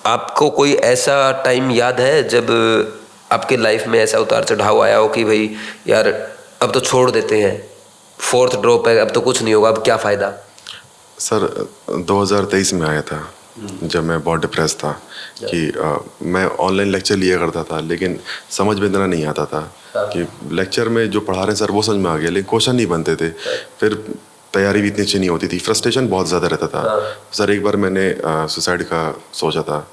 आपको कोई ऐसा टाइम याद है जब आपके लाइफ में ऐसा उतार चढ़ाव आया हो कि भाई यार अब तो छोड़ देते हैं, फोर्थ ड्रॉप है, अब तो कुछ नहीं होगा, अब क्या फ़ायदा? सर 2023 में आया था जब मैं बहुत डिप्रेस था कि मैं ऑनलाइन लेक्चर लिया करता था, लेकिन समझ में इतना नहीं आता था कि लेक्चर में जो पढ़ा रहे हैं सर वो समझ में आ गया, लेकिन क्वेश्चन नहीं बनते थे। फिर तैयारी भी इतनी अच्छी नहीं होती थी, फ्रस्ट्रेशन बहुत ज़्यादा रहता था। सर एक बार मैंने सुसाइड का सोचा था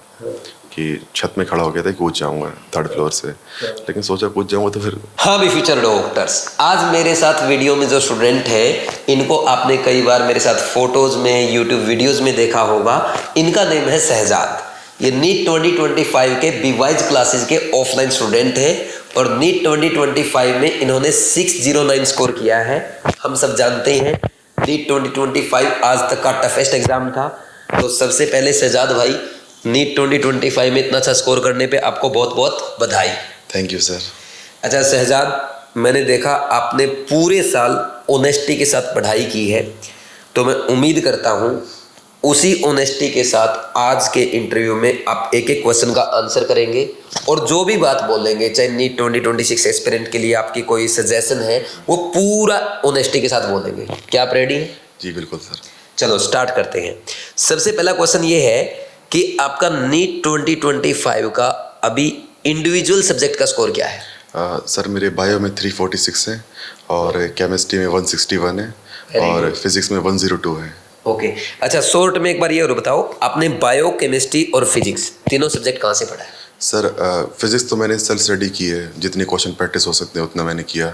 कि छत में खड़ा हो गया था, कूद जाऊंगा 3rd फ्लोर से, लेकिन सोचा कूद जाऊंगा तो फिर। हाँ भी फ्यूचर डॉक्टर्स, आज मेरे साथ वीडियो में जो स्टूडेंट है इनको आपने कई बार मेरे साथ फोटोज में, यूट्यूब वीडियोज में देखा होगा। इनका नेम है शहजाद। ये नीट 2025 के बीवाइज क्लासेस के ऑफलाइन स्टूडेंट है और नीट 2025 में इन्होंने 609 स्कोर किया है। हम सब जानते हैं नीट 2025 आज तक का टफेस्ट एग्जाम था। तो सबसे पहले शहजाद भाई, नीट 2025 में इतना अच्छा स्कोर करने पे आपको बहुत बहुत बधाई। Thank you sir. अच्छा शहजाद, मैंने देखा आपने पूरे साल ऑनेस्टी के साथ पढ़ाई की है, तो मैं उम्मीद करता हूँ उसी ऑनेस्टी के साथ आज के इंटरव्यू में आप एक एक क्वेश्चन का आंसर करेंगे और जो भी बात बोलेंगे, चाहे नीट 2026 एस्पिरेंट के लिए आपकी कोई सजेशन है, वो पूरा ऑनेस्टी के साथ बोलेंगे। क्या आप रेडी हैं? जी बिल्कुल सर। चलो स्टार्ट करते हैं। सबसे पहला क्वेश्चन ये है कि आपका नीट 2025 का अभी इंडिविजुअल सब्जेक्ट का स्कोर क्या है? सर मेरे बायो में 346 है और केमिस्ट्री में 161 है और फिजिक्स में 102 है। ओके अच्छा, शॉर्ट में एक बार ये और बताओ, आपने बायो, केमिस्ट्री और फिजिक्स तीनों सब्जेक्ट कहाँ से पढ़ा है? सर फिजिक्स तो मैंने सेल्फ स्टडी की है, जितने क्वेश्चन प्रैक्टिस हो सकते हैं उतना मैंने किया।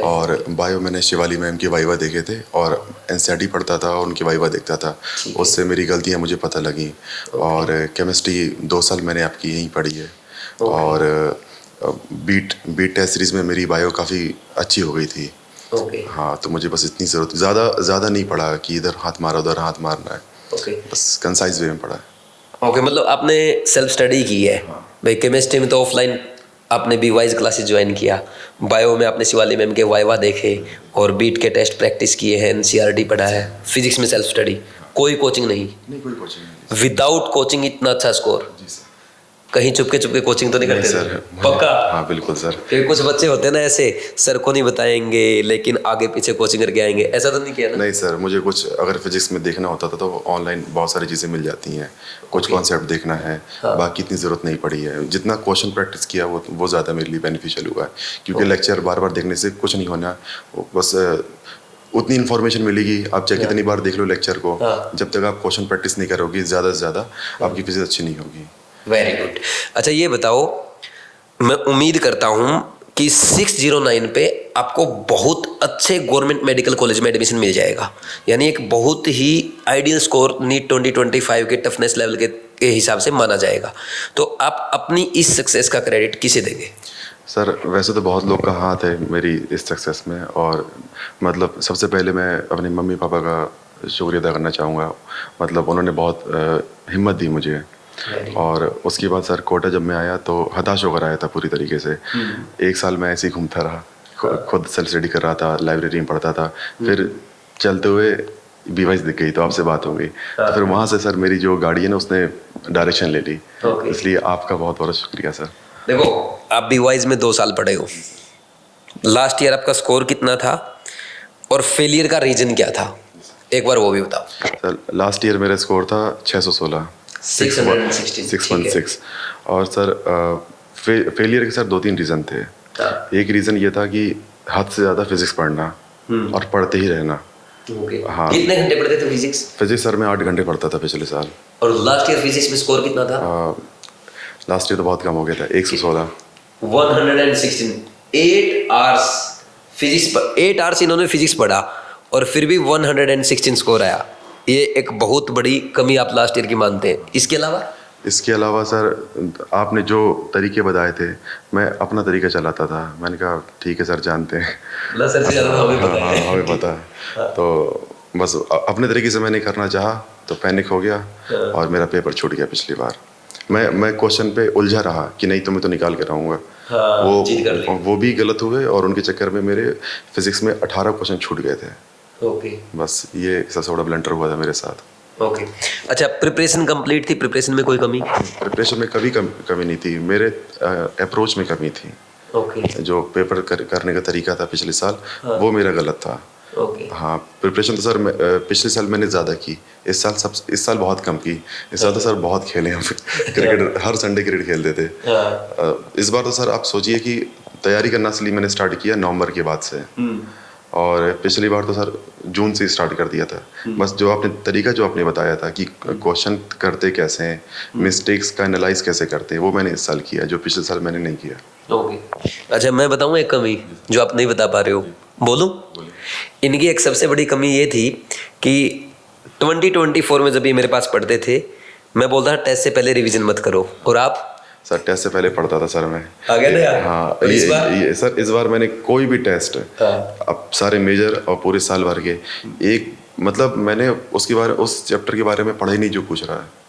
और बायो मैंने शिवाली मैम की वाइवा देखे थे और एनसीईआरटी पढ़ता था और उनकी वाइवा देखता था, उससे मेरी गलतियाँ मुझे पता लगी। और केमिस्ट्री 2 साल मैंने आपकी यहीं पढ़ी है। और बीट टेस्ट सीरीज़ में मेरी बायो काफ़ी अच्छी हो गई थी। हाँ, तो मुझे बस इतनी ज़रूरत, ज़्यादा नहीं पढ़ा कि इधर हाथ मारा उधर हाथ मारना है। बस कंसाइज वे में पढ़ा है। मतलब आपने सेल्फ स्टडी की है। भाई केमिस्ट्री में तो ऑफलाइन आपने बीवाइज क्लासेस ज्वाइन किया, बायो में आपने शिवाली मैम के वाइवा देखे और बीट के टेस्ट प्रैक्टिस किए हैं, एनसीईआरटी पढ़ा है, फिजिक्स में सेल्फ स्टडी, कोई कोचिंग नहीं? कोई कोचिंग नहीं। विदाउट कोचिंग इतना अच्छा स्कोर? जी सर। कहीं चुपके चुपके कोचिंग तो नहीं करते सर? पक्का? हाँ बिल्कुल सर। फिर कुछ बच्चे होते हैं ना ऐसे, सर को नहीं बताएंगे लेकिन आगे पीछे कोचिंग करके आएंगे, ऐसा तो नहीं किया ना? नहीं सर, मुझे कुछ अगर फिजिक्स में देखना होता था तो ऑनलाइन बहुत सारी चीज़ें मिल जाती हैं, कुछ कॉन्सेप्ट देखना है। बाकी इतनी ज़रूरत नहीं पड़ी है। जितना क्वेश्चन प्रैक्टिस किया वो ज़्यादा मेरे लिए बेनिफिशियल हुआ है, क्योंकि लेक्चर बार बार देखने से कुछ नहीं होना, बस उतनी इन्फॉर्मेशन मिलेगी। आप चाहे कितनी बार देख लो लेक्चर को, जब तक आप क्वेश्चन प्रैक्टिस नहीं करोगे ज़्यादा से ज़्यादा आपकी फिजिक्स अच्छी नहीं होगी। Very good. अच्छा ये बताओ, मैं उम्मीद करता हूँ कि 609 पे आपको बहुत अच्छे गवर्नमेंट मेडिकल कॉलेज में एडमिशन मिल जाएगा, यानी एक बहुत ही आइडियल स्कोर नीट 2025 के टफनेस लेवल के हिसाब से माना जाएगा। तो आप अपनी इस सक्सेस का क्रेडिट किसे देंगे? सर वैसे तो बहुत लोग का हाथ है मेरी इस सक्सेस में, और मतलब सबसे पहले मैं अपने मम्मी पापा का शुक्रिया अदा करना चाहूँगा। मतलब उन्होंने बहुत हिम्मत दी मुझे। और उसके बाद सर कोटा जब मैं आया तो हताश होकर आया था पूरी तरीके से। 1 साल मैं ऐसे ही घूमता रहा, खुद सेल्फ स्टडी कर रहा था, लाइब्रेरी में पढ़ता था। फिर चलते हुए बीवाइस दिख गई तो आपसे बात हो गई, तो फिर वहाँ से सर मेरी जो गाड़ी है ना उसने डायरेक्शन ले ली। इसलिए आपका बहुत बहुत शुक्रिया सर। देखो आप बीवाइस में 2 साल पढ़े हो, लास्ट ईयर आपका स्कोर कितना था और फेलियर का रीजन क्या था, एक बार वो भी बताओ। सर लास्ट ईयर मेरा स्कोर था 616, 616। और सर फेलियर के सर 2-3 रीज़न थे। एक रीज़न ये था कि हद से ज़्यादा फिजिक्स पढ़ना और पढ़ते ही रहना। हाँ। कितने घंटे पढ़ते थे फिजिक्स? फिजिक्स सर मैं 8 घंटे पढ़ता था पिछले साल। और लास्ट ईयर फिजिक्स में स्कोर कितना था? लास्ट ईयर तो बहुत कम हो गया था, 116। 116, 8 आवर्स फिजिक्स, 8 आवर्स इन्होंने फिजिक्स पढ़ा और फिर भी 116 स्कोर आया। ये एक बहुत बड़ी कमी आप लास्ट ईयर की मानते हैं। इसके अलावा सर आपने जो तरीके बताए थे मैं अपना तरीका चलाता था। मैंने कहा ठीक है सर, जानते हैं सर से ज़्यादा हमें पता है। तो बस अपने तरीके से मैंने करना चाहा तो पैनिक हो गया और मेरा पेपर छूट गया पिछली बार। मैं क्वेश्चन पे उलझा रहा कि नहीं तो मैं तो निकाल के रहूँगा। वो भी गलत हुए और उनके चक्कर में मेरे फिजिक्स में 18 क्वेश्चन छूट गए थे। बस ये सबसे बड़ा ब्लंडर हुआ था मेरे साथ। ओके। अच्छा, प्रिपरेशन कंप्लीट थी, प्रिपरेशन में कोई कमी? प्रिपरेशन में कभी कमी नहीं थी, मेरे अप्रोच में कमी थी। ओके। जो पेपर करने का तरीका था पिछले साल, वो मेरा गलत था। ओके। हाँ, प्रिपरेशन तो सर पिछले साल मैंने ज़्यादा की, इस साल बहुत कम की। इस साल तो सर बहुत खेले हम क्रिकेट, हर संडे क्रिकेट खेलते थे। इस बार तो सर आप सोचिए कि तैयारी करना असली मैंने स्टार्ट किया नवंबर के बाद से, और पिछली बार तो सर जून से स्टार्ट कर दिया था। बस जो आपने तरीका जो आपने बताया था कि क्वेश्चन करते कैसे हैं, मिस्टेक्स का एनालाइज कैसे करते हैं, वो मैंने इस साल किया, जो पिछले साल मैंने नहीं किया। ओके। अच्छा, मैं बताऊँ एक कमी जो आप नहीं बता पा रहे हो? बोलूं? इनकी एक सबसे बड़ी कमी ये थी कि 2024 में जब ये मेरे पास पढ़ते थे, मैं बोलता था टेस्ट से पहले रिवीजन मत करो, और आप? सर टेस्ट से पहले पढ़ता था सर मैं। आ गया ना यार? हाँ, इस बार? सर इस बार मैंने कोई भी टेस्ट, अब सारे मेजर और पूरे साल भर के, एक मतलब मैंने उस चैप्टर के बारे में पढ़ा ही नहीं जो पूछ रहा है।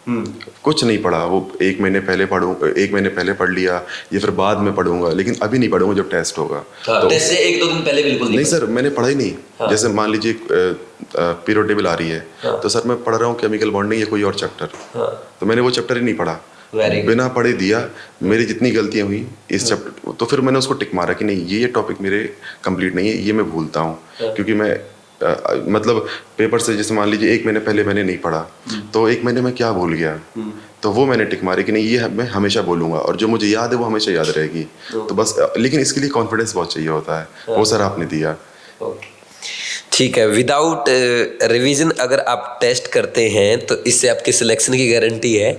कुछ नहीं पढ़ा, वो एक महीने पहले पढ़ लिया, या फिर बाद में पढ़ूंगा, लेकिन अभी नहीं पढ़ूंगा जब टेस्ट होगा। तो टेस्ट से 1-2 दिन पहले बिल्कुल नहीं सर, मैंने पढ़ा ही नहीं। जैसे मान लीजिए पीरियड टेबल आ रही है, तो सर मैं पढ़ रहा हूँ केमिकल बॉन्डिंग या कोई और चैप्टर, तो मैंने वो चैप्टर ही नहीं पढ़ा, बिना पढ़े दिया। मेरी जितनी गलतियां हुई इस चैप्टर, तो फिर मैंने उसको टिक मारा कि नहीं, ये टॉपिक मेरे कंप्लीट नहीं है, ये मैं भूलता हूँ, क्योंकि मैं मतलब पेपर से जैसे मान लीजिए 1 महीने पहले मैंने नहीं पढ़ा, तो 1 महीने में क्या भूल गया, तो वो मैंने टिक मारी कि नहीं, ये मैं हमेशा बोलूंगा, और जो मुझे याद है वो हमेशा याद रहेगी। तो बस, लेकिन इसके लिए कॉन्फिडेंस बहुत चाहिए होता है, वो सर आपने दिया। ठीक है। विदाउट रिवीजन अगर आप टेस्ट करते हैं तो इससे आपकी सिलेक्शन की गारंटी है,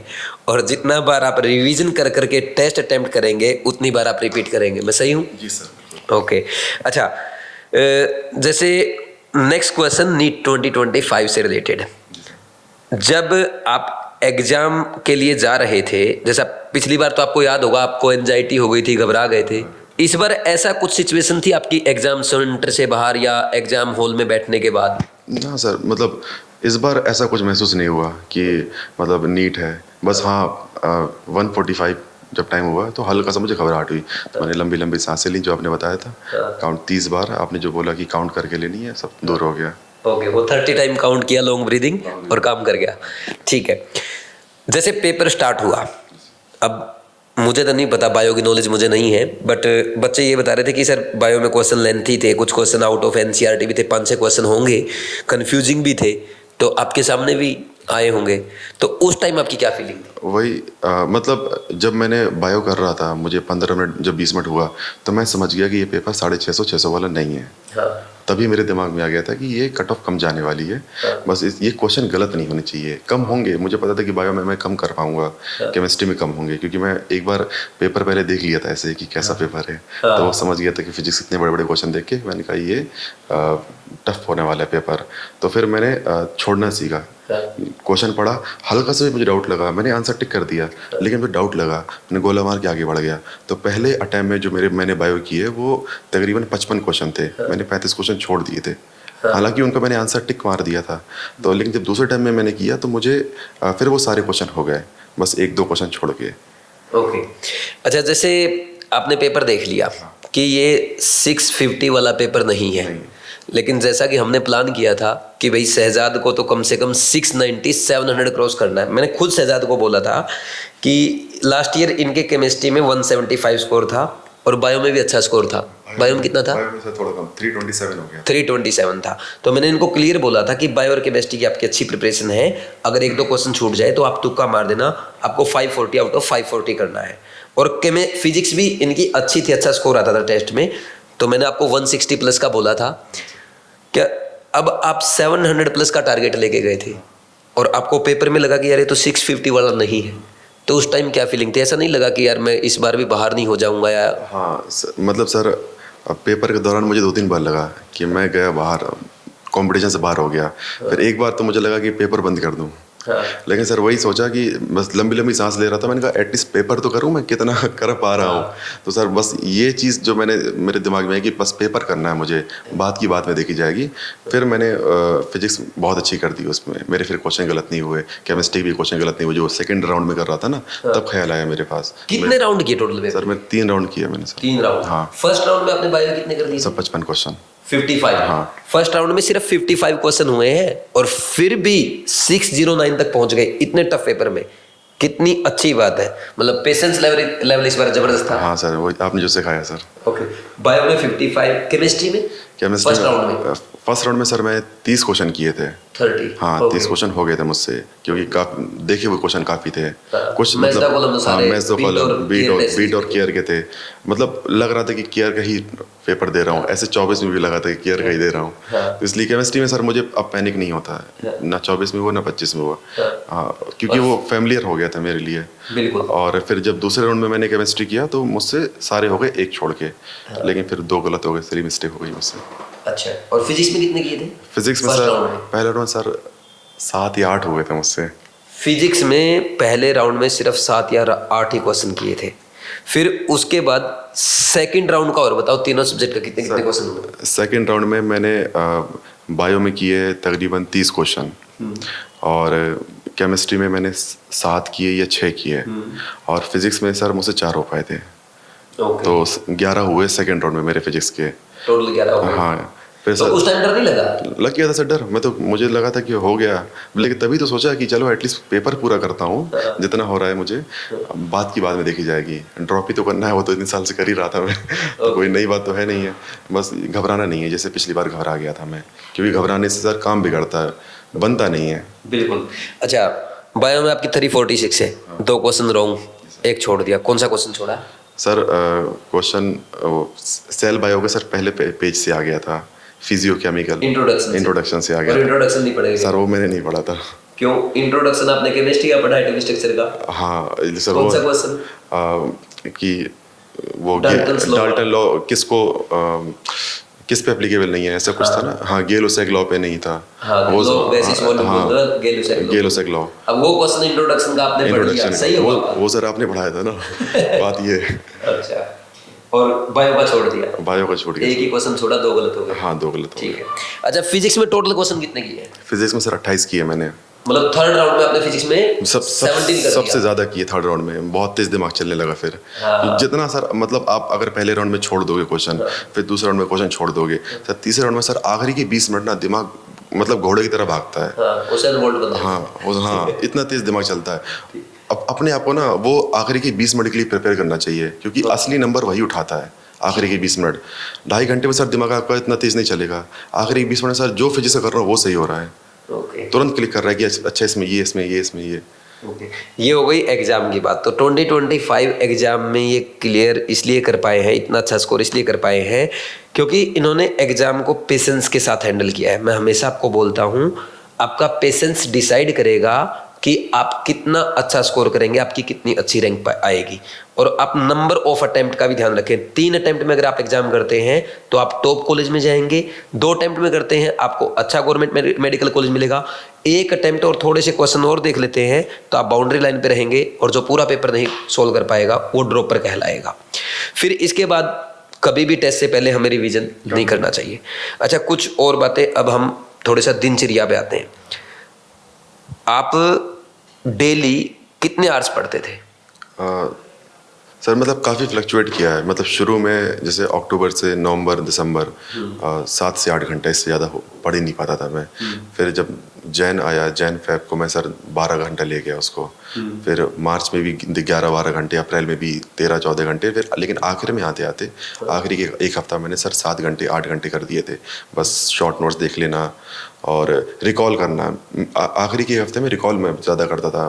और जितना बार आप रिवीजन कर करके टेस्ट अटेम्प्ट करेंगे उतनी बार आप रिपीट करेंगे। मैं सही हूँ? जी सर। ओके। अच्छा, जैसे नेक्स्ट क्वेश्चन नीट 2025 से रिलेटेड, जब आप एग्जाम के लिए जा रहे थे, जैसा पिछली बार तो आपको याद होगा आपको एंजाइटी हो गई थी, घबरा गए थे, इस बार ऐसा कुछ सिचुएशन थी आपकी एग्जाम सेंटर से बाहर या एग्जाम हॉल में बैठने के बाद? ना सर, मतलब इस बार ऐसा कुछ महसूस नहीं हुआ कि मतलब नीट है। बस हाँ, 1:45 जब टाइम हुआ तो हल्का सा मुझे घबराहट हुई, तो मैंने लंबी लंबी सांसें ली, जो आपने बताया था, काउंट 30 बार आपने जो बोला कि काउंट करके लेनी है, सब दूर हो गया। ओके, वो 30 टाइम काउंट किया लॉन्ग ब्रीदिंग और काम कर गया। ठीक है। जैसे पेपर स्टार्ट हुआ, अब मुझे तो नहीं पता, बायो की नॉलेज मुझे नहीं है, बट बच्चे ये बता रहे थे कि सर बायो में क्वेश्चन लेंथी थे, कुछ क्वेश्चन आउट ऑफ एनसीईआरटी भी थे, 5-6 क्वेश्चन होंगे, कंफ्यूजिंग भी थे, तो आपके सामने भी आए होंगे, तो उस टाइम आपकी क्या फीलिंग थी? वही मतलब जब मैंने बायो कर रहा था, मुझे 15 मिनट जब 20 मिनट हुआ, तो मैं समझ गया कि ये पेपर 650 वाला नहीं है। हाँ। तभी मेरे दिमाग में आ गया था कि ये कट ऑफ कम जाने वाली है। बस ये क्वेश्चन गलत नहीं होने चाहिए, कम होंगे, मुझे पता था कि बायो में मैं कम कर पाऊंगा, केमिस्ट्री में कम होंगे, क्योंकि मैं एक बार पेपर पहले देख लिया था ऐसे कि कैसा पेपर है, तो वो समझ गया था कि फिजिक्स इतने बड़े बड़े क्वेश्चन देख के मैंने कहा ये टफ होने वाला है पेपर। तो फिर मैंने छोड़ना सीखा, क्वेश्चन पढ़ा, हल्का सा भी मुझे डाउट लगा, मैंने आंसर टिक कर दिया, लेकिन फिर डाउट लगा, मैंने गोला मार के आगे बढ़ गया। तो पहले अटैम्प्ट में जो मैंने बायो किए वो तकरीबन 55 क्वेश्चन थे, मैंने 35 क्वेश्चन छोड़ दिए थे, हालांकि उनका मैंने आंसर टिक मार दिया था। तो लेकिन जब दूसरे टाइम में मैंने किया तो मुझे फिर वो सारे क्वेश्चन हो गए, बस 1-2 क्वेश्चन छोड़ के। ओके। अच्छा, जैसे आपने पेपर देख लिया कि ये 650 वाला पेपर नहीं है, लेकिन जैसा कि हमने प्लान किया था कि भाई शहजाद को तो कम से कम 690 700 क्रॉस करना है। मैंने खुद शहजाद को बोला था कि लास्ट ईयर इनके केमिस्ट्री में 175 स्कोर था, और बायो में भी अच्छा स्कोर था। बायो में कितना था? बायो में थोड़ा कम, 327 हो गया। 327 था। तो मैंने इनको क्लियर बोला था कि बायो और केमिस्ट्री की आपकी अच्छी प्रिपरेशन है, अगर 1-2 क्वेश्चन छूट जाए तो आप तुक्का मार देना, आपको 540 आउट ऑफ 540 करना है। और फिजिक्स भी इनकी अच्छी थी, अच्छा स्कोर आता था टेस्ट में, तो मैंने आपको 160 प्लस का बोला था। क्या अब आप 700 प्लस का टारगेट लेके गए थे, और आपको पेपर में लगा कि यार ये तो 650 वाला नहीं है, तो उस टाइम क्या फीलिंग थी? ऐसा नहीं लगा कि यार मैं इस बार भी बाहर नहीं हो जाऊंगा? या हाँ मतलब सर, पेपर के दौरान मुझे 2-3 बार लगा कि मैं गया बाहर, कंपटीशन से बाहर हो गया। फिर एक बार तो मुझे लगा कि पेपर बंद कर दूं, लेकिन सर वही सोचा कि बस लंबी लंबी सांस ले रहा था, मैंने कहा एटलीस्ट पेपर तो करूं, मैं कितना कर पा रहा हूं। तो सर बस ये चीज़ जो मेरे दिमाग में है कि बस पेपर करना है मुझे, बात की बात में देखी जाएगी। फिर मैंने फिजिक्स बहुत अच्छी कर दी, उसमें मेरे फिर क्वेश्चन गलत नहीं हुए, केमिस्ट्री भी क्वेश्चन गलत नहीं हुए, जो सेकंड राउंड में कर रहा था ना, तब ख्याल आया मेरे पास। कितने राउंड किए टोटल? सर मैं 3 राउंड किया मैंने सर। 3 राउंड। हाँ। फर्स्ट राउंड में आपने बायो कितने कर दिए? Sir 55 question. 55। हाँ। फर्स्ट राउंड में सिर्फ 55 क्वेश्चन हुए हैं और फिर भी 609 तक पहुंच गए इतने टफ पेपर में। कितनी अच्छी बात है, मतलब पेशेंस लेवल इस बार जबरदस्त था। हाँ सर, वो आपने जो सिखाया सर। ओके, बायो में 55, केमिस्ट्री में केमिस्ट्री फर्स्ट राउंड में फर्स्ट राउंड में सर मैं 30 क्वेश्चन किए थे। 30। हाँ, ओके। 30 क्वेश्चन हो गए थे मुझसे, क्योंकि देखे हुए क्वेश्चन काफ़ी थे। कुछ मैथ्स दा कॉलम तो हाँ, सारे मैथ्स दो कॉलम, बीट और केयर के थे। मतलब लग रहा था कि केयर का ही पेपर दे रहा हूँ, ऐसे 24 में भी लगा था कि केयर का ही दे रहा हूँ। तो इसलिए केमिस्ट्री में सर मुझे अब पैनिक नहीं होता है, ना 24 में हुआ ना 25 में हुआ। हाँ, क्योंकि वो फेमिलियर हो गया था मेरे लिए। बिल्कुल। और फिर जब दूसरे राउंड में मैंने केमिस्ट्री किया तो मुझसे सारे हो गए एक छोड़ के, लेकिन फिर 2 गलत हो गए, 3 मिस्टेक हो गई मुझसे। अच्छा, और फिजिक्स में कितने किए थे? फिजिक्स में फर्स्ट सर राउंड में? पहले राउंड में सर 7 या 8 हुए थे मुझसे। फिजिक्स में पहले राउंड में सिर्फ 7 या 8 ही क्वेश्चन किए थे। फिर उसके बाद सेकंड राउंड का और बताओ, तीनों सब्जेक्ट का कितने कितने क्वेश्चन हुए? सेकंड राउंड में मैंने बायो में किए तकरीबन 30 क्वेश्चन, और केमिस्ट्री में मैंने 7 किए या 6 किए, और फिजिक्स में सर मुझसे 4 हो पाए थे। ओके। तो 11 हुए सेकंड राउंड में मेरे फिजिक्स के। टोटल 11 हो गए। हाँ, फिर तो सर उस टाइम डर नहीं लगा? लग गया था सर डर। मुझे लगा था कि हो गया, लेकिन तभी तो सोचा कि चलो एटलीस्ट पेपर पूरा करता हूँ जितना हो रहा है मुझे, बात की बाद में देखी जाएगी। ड्रॉप ही तो करना है, वो तो इतने साल से कर ही रहा था मैं। तो कोई नई बात तो है नहीं है, बस घबराना नहीं है, जैसे पिछली बार घबरा गया था मैं, क्योंकि घबराने से सर काम बिगड़ता है, बनता नहीं है। बिल्कुल। अच्छा, बायो में आपकी 346 है, 2 क्वेश्चन रॉन्ग, 1 छोड़ दिया। कौन सा क्वेश्चन छोड़ा? सर क्वेश्चन सेल बायो के सर पहले पेज से आ गया था, फिजियोकेमिकल इंट्रोडक्शन से आ गया। इंट्रोडक्शन नहीं पढ़ेगा सर वो मैंने नहीं पढ़ा था। क्यों? इंट्रोडक्शन आपने केमिस्ट्री का पढ़ा है, एटॉमिक स्ट्रक्चर का? हाँ सर, कौन वो सा क्वेश्चन? कि वो डाल्टन्स लॉ। डाल्टन लॉ किस पे एप्लीकेबल नहीं है, ऐसा कुछ था ना। हाँ, गेलो-सेग लॉ पे नहीं था। हाँ, लॉ बेसिस वॉल्यूम बोलता है, गेलो-सेग लॉ। अब वो क्वेश्चन इंट्रोडक्शन का आपने पढ़ लिया, सही हुआ? वो सर आपने पढ़ाया था ना। बात ये है। अच्छा, और बायो का छोड़ दिया? बायो का छोड़ दिया। एक ही क्वेश्चन छोड़ा, 2 गलत हो गए। हाँ, 2 गलत हो गए। ठीक है। अच्छा, फिजिक्स में टोटल क्वेश्चन कितने किए? फिजिक्स में सर 28 किए मैंने। मतलब थर्ड राउंड में आपने फिजिक्स में 17 कर सबसे ज्यादा किए थर्ड राउंड में। बहुत तेज दिमाग चलने लगा फिर। जितना सर, मतलब आप अगर पहले राउंड में छोड़ दोगे क्वेश्चन, फिर दूसरे राउंड में क्वेश्चन छोड़ दोगे, सर तीसरे राउंड में सर आखिरी के 20 मिनट ना दिमाग मतलब घोड़े की तरह भागता है। उसेन बोल्ट बनता है। हाँ, इतना तेज दिमाग चलता है। अब अपने आप को ना वो आखिरी के 20 मिनट के लिए प्रिपेयर करना चाहिए, क्योंकि असली नंबर वही उठाता है। आखिरी के 20 मिनट, 2.5 घंटे में सर दिमाग आपका इतना तेज नहीं चलेगा। आखिरी के 20 मिनट सर जो फिजिक्स कर रहा हूँ वो सही हो रहा है, तुरंत क्लिक कर रहा है कि अच्छा इसमें ये, इसमें ये, इसमें ये। ये हो गई एग्जाम की बात। तो 2025 एग्जाम में ये क्लियर इसलिए कर पाए हैं, इतना अच्छा स्कोर इसलिए कर पाए हैं क्योंकि इन्होंने एग्जाम को पेशेंस के साथ हैंडल किया है। मैं हमेशा आपको बोलता हूँ, आपका पेशेंस डिसाइड करेगा कि आप कितना अच्छा स्कोर करेंगे, आपकी कितनी अच्छी रैंक आएगी। और आप नंबर ऑफ अटेम्प्ट का भी ध्यान रखें। 3 अटेम्प्ट में अगर आप एग्जाम करते हैं तो आप टॉप कॉलेज में जाएंगे। 2 अटेम्प्ट में करते हैं आपको अच्छा गवर्नमेंट मेडिकल कॉलेज मिलेगा। 1 अटेम्प्ट और थोड़े से क्वेश्चन और देख लेते हैं तो आप बाउंड्री लाइन पे रहेंगे, और जो पूरा पेपर नहीं सोल्व कर पाएगा वो ड्रॉपर कहलाएगा। फिर इसके बाद कभी भी टेस्ट से पहले हमें रिविजन नहीं करना चाहिए। अच्छा, कुछ और बातें, अब हम थोड़ा सा दिनचर्या पे आते हैं। आप डेली कितने आवर्स पढ़ते थे? सर मतलब काफ़ी फ्लक्चुएट किया है। मतलब शुरू में जैसे अक्टूबर से नवंबर दिसंबर 7 से 8 घंटे, इससे ज़्यादा पढ़ ही नहीं पाता था मैं। फिर जब जैन आया, जैन फेब को मैं सर 12 घंटा ले गया उसको। फिर मार्च में भी 11-12 घंटे, अप्रैल में भी 13-14 घंटे। फिर लेकिन आखिर में आते आते आखिरी के 1 हफ्ता मैंने सर 7 घंटे 8 घंटे कर दिए थे। बस शॉर्ट नोट्स देख लेना और रिकॉल करना। आखिरी के हफ्ते में रिकॉल मैं ज़्यादा करता था,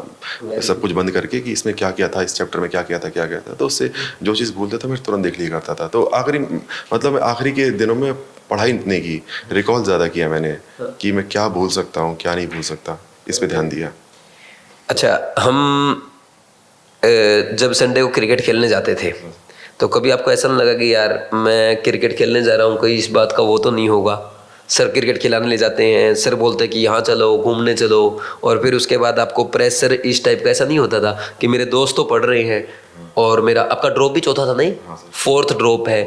सब कुछ बंद करके कि इसमें क्या किया था, इस चैप्टर में क्या किया था, क्या किया था। तो उससे जो चीज़ भूलता था मैं तुरंत देख लिया करता था। तो आखिरी के दिनों में पढ़ाई नहीं की, रिकॉल ज़्यादा किया मैंने कि मैं क्या भूल सकता हूँ, क्या नहीं भूल सकता, इस पर ध्यान दिया। अच्छा, हम जब संडे को क्रिकेट खेलने जाते थे तो कभी आपको ऐसा नहीं लगा कि यार मैं क्रिकेट खेलने जा रहा हूँ, कोई इस बात का वो तो नहीं होगा? सर क्रिकेट खिलाने ले जाते हैं, सर बोलते हैं कि यहाँ चलो, घूमने चलो, और फिर उसके बाद आपको प्रेशर इस टाइप का ऐसा नहीं होता था कि मेरे दोस्त तो पढ़ रहे हैं और मेरा आपका ड्रॉप भी चौथा था नहीं, 4th ड्रॉप है,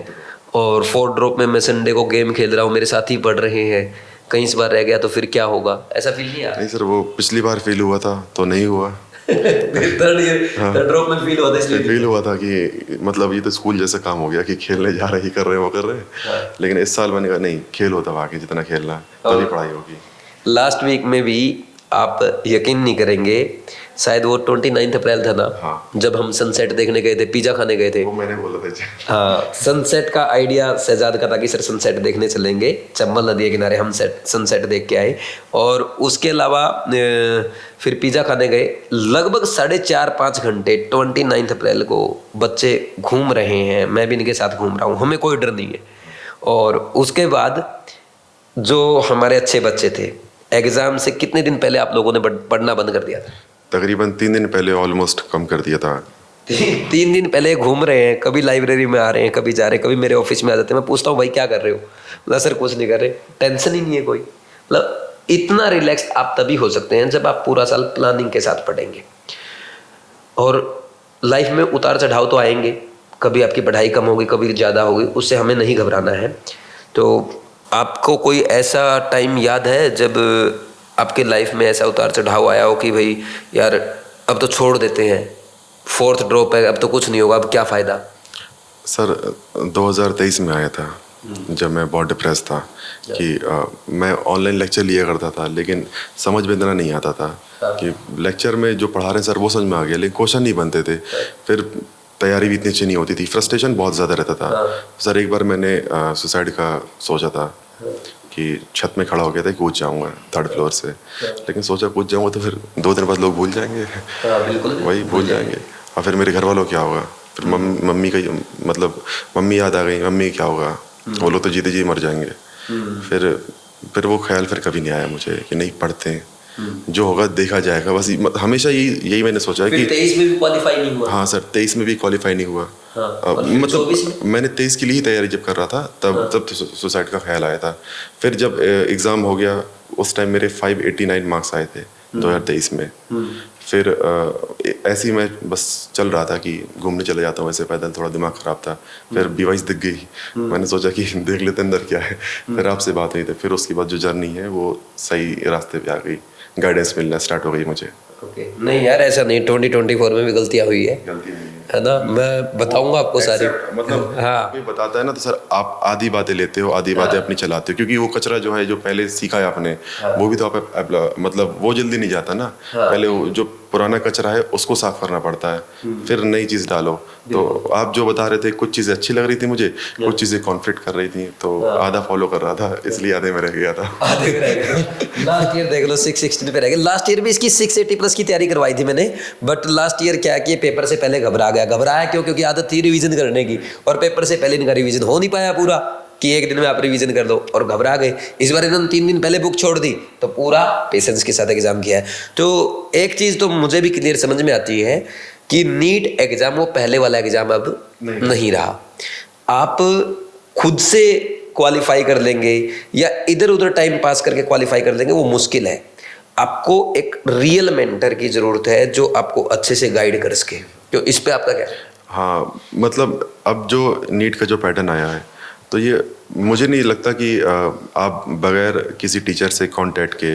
और 4th ड्रॉप में मैं संडे को गेम खेल रहा हूँ, मेरे साथी पढ़ रहे हैं, कहीं इस बार रह गया तो फिर क्या होगा? ऐसा फील नहीं आया? नहीं सर, वो पिछली बार फील हुआ था तो नहीं हुआ। थर्ड ड्रॉप में फील हुआ था इसलिए फील हुआ था कि मतलब ये तो स्कूल जैसा काम हो गया कि खेलने जा रहे ही कर रहे हैं वो कर रहे हैं। लेकिन इस साल मैंने कहा नहीं, खेल होता आगे जितना खेलना है तभी पढ़ाई होगी। लास्ट वीक में भी आप यकीन नहीं करेंगे, शायद वो 29 अप्रैल था ना, हाँ। जब हम सनसेट देखने गए थे, पिज्जा खाने गए थे। वो मैंने बोला था। हाँ, सनसेट का आइडिया शहजाद का था कि सर सनसेट देखने चलेंगे, चंबल नदी के किनारे हम सनसेट देख के आए। और उसके अलावा फिर पिज्जा खाने गए। लगभग 4.5-5 घंटे 29 अप्रैल को बच्चे घूम रहे हैं, मैं भी इनके साथ घूम रहा हूँ, हमें कोई डर नहीं है। और उसके बाद जो हमारे अच्छे बच्चे थे, एग्जाम से कितने दिन पहले आप लोगों ने पढ़ना बंद कर दिया था? तकरीबन 3 दिन पहले ऑलमोस्ट कम कर दिया था। 3 दिन पहले घूम रहे हैं, कभी लाइब्रेरी में आ रहे हैं, कभी जा रहे हैं, कभी मेरे ऑफिस में आ जाते हैं। मैं पूछता हूँ भाई क्या कर रहे हो? मतलब सर कुछ नहीं कर रहे, टेंशन ही नहीं है कोई। मतलब इतना रिलैक्स आप तभी हो सकते हैं जब आप पूरा साल प्लानिंग के साथ पढ़ेंगे। और लाइफ में उतार चढ़ाव तो आएंगे, कभी आपकी पढ़ाई कम होगी, कभी ज़्यादा होगी, उससे हमें नहीं घबराना है। तो आपको कोई ऐसा टाइम याद है जब आपके लाइफ में ऐसा उतार चढ़ाव आया हो कि भाई यार अब तो छोड़ देते हैं, 4th ड्रॉप है, अब तो कुछ नहीं होगा, अब क्या फ़ायदा? सर 2023 में आया था जब मैं बहुत डिप्रेस था कि मैं ऑनलाइन लेक्चर लिया करता था, लेकिन समझ में इतना नहीं आता था कि लेक्चर में जो पढ़ा रहे हैं सर वो समझ में आ गया, लेकिन क्वेश्चन नहीं बनते थे। फिर तैयारी भी इतनी अच्छी नहीं होती थी, फ्रस्ट्रेशन बहुत ज़्यादा रहता था। सर एक बार मैंने सुसाइड का सोचा था कि छत में खड़ा हो गया था, कूद जाऊंगा 3rd फ्लोर से, लेकिन सोचा कूद जाऊंगा तो फिर 2 दिन बाद लोग भूल जाएंगे। बिल्कुल वही भूल जाएंगे। और फिर मेरे घर वालों क्या होगा, फिर मम्मी का मतलब मम्मी याद आ गई, मम्मी क्या होगा, वो लोग तो जीते जी मर जाएंगे। फिर वो ख्याल फिर कभी नहीं आया मुझे कि नहीं पढ़ते हैं, जो होगा देखा जाएगा। बस हमेशा यही मैंने सोचा है कि 23 में भी क्वालिफाई नहीं हुआ। हाँ सर 23 में भी क्वालिफाई नहीं हुआ। मतलब मैंने 23 के लिए ही तैयारी जब कर रहा था तब सुसाइड का ख्याल आया था। फिर जब एग्ज़ाम हो गया उस टाइम मेरे 589 मार्क्स आए थे 2023 में। फिर ऐसे ही मैं बस चल रहा था कि घूमने चले जाता हूँ ऐसे पैदल, थोड़ा दिमाग ख़राब था। फिर BYS दिख गई, मैंने सोचा कि देख लेते अंदर क्या है। फिर आपसे बात हुई थी, फिर उसके बाद जो जर्नी है वो सही रास्ते पे आ गई, गाइडेंस मिलना स्टार्ट हो गई मुझे। नहीं यार ऐसा नहीं, 2024 में भी गलतियाँ हुई है, गलती नहीं है ना? मैं बताऊंगा आपको सारी। मतलब हाँ, कोई बताता है ना तो सर आप आधी बातें लेते हो, आधी बातें अपनी चलाते हो, क्योंकि वो कचरा जो है जो पहले सीखा है आपने वो भी तो आप मतलब वो जल्दी नहीं जाता ना। पहले वो जो पुराना कचरा है उसको साफ करना पड़ता है, फिर नई चीज़ डालो। तो आप जो बता रहे थे कुछ चीज़ें अच्छी लग रही थी मुझे, कुछ चीज़ें कॉन्फ्लिक्ट कर रही थी, तो आधा फॉलो कर रहा था, इसलिए आधे में रह गया था। आधे में रह गया। लास्ट ईयर देख लो 660 पे रह गया। लास्ट ईयर भी इसकी 680+ की तैयारी करवाई थी मैंने, बट लास्ट ईयर क्या कि पेपर से पहले घबराया क्यों? क्योंकि आदत थी रिवीजन करने की, और पेपर से पहले इनका रिवीजन हो नहीं पाया पूरा कि एक दिन में आप रिवीजन कर दो, और घबरा गए। इस बार इन्होंने 3 दिन पहले बुक छोड़ दी, तो पूरा पेशेंस के साथ एग्जाम किया है। तो एक चीज़ तो मुझे भी क्लियर समझ में आती है कि नीट एग्जाम वो पहले वाला एग्जाम अब नहीं रहा। आप खुद से क्वालिफाई कर लेंगे या इधर उधर टाइम पास करके क्वालिफाई कर लेंगे, वो मुश्किल है। आपको एक रियल मेंटर की ज़रूरत है जो आपको अच्छे से गाइड कर सके। तो इस पे आपका क्या है? हाँ मतलब अब जो नीट का जो पैटर्न आया है, तो ये मुझे नहीं लगता कि आप बगैर किसी टीचर से कांटेक्ट के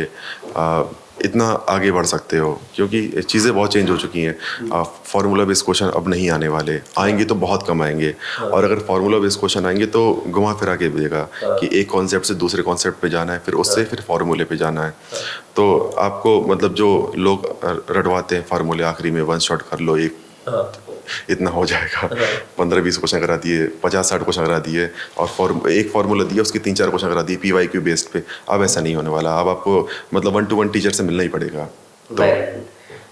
इतना आगे बढ़ सकते हो, क्योंकि चीज़ें बहुत चेंज हो चुकी हैं। फार्मूला बेस्ड क्वेश्चन अब नहीं आने वाले, आएंगे तो बहुत कम आएंगे, और अगर फार्मूला बेस्ड क्वेश्चन आएंगे तो घुमा फिरा के भेजेगा कि एक कॉन्सेप्ट से दूसरे कॉन्सेप्ट पे जाना है, फिर उससे फिर फार्मूले पे जाना है। तो आपको मतलब जो लोग रटवाते हैं फार्मूले आखिरी में 1 शॉट कर लो, एक इतना हो जाएगा, 15-20 क्वेश्चन करा दिए, 50-60 क्वेश्चन करा दिए, और एक फार्मूला दिया उसके 3-4 क्वेश्चन करा दिए PYQ बेस्ड पे। अब ऐसा नहीं होने वाला, अब आपको मतलब 1-to-1 टीचर से मिलना ही पड़ेगा। तो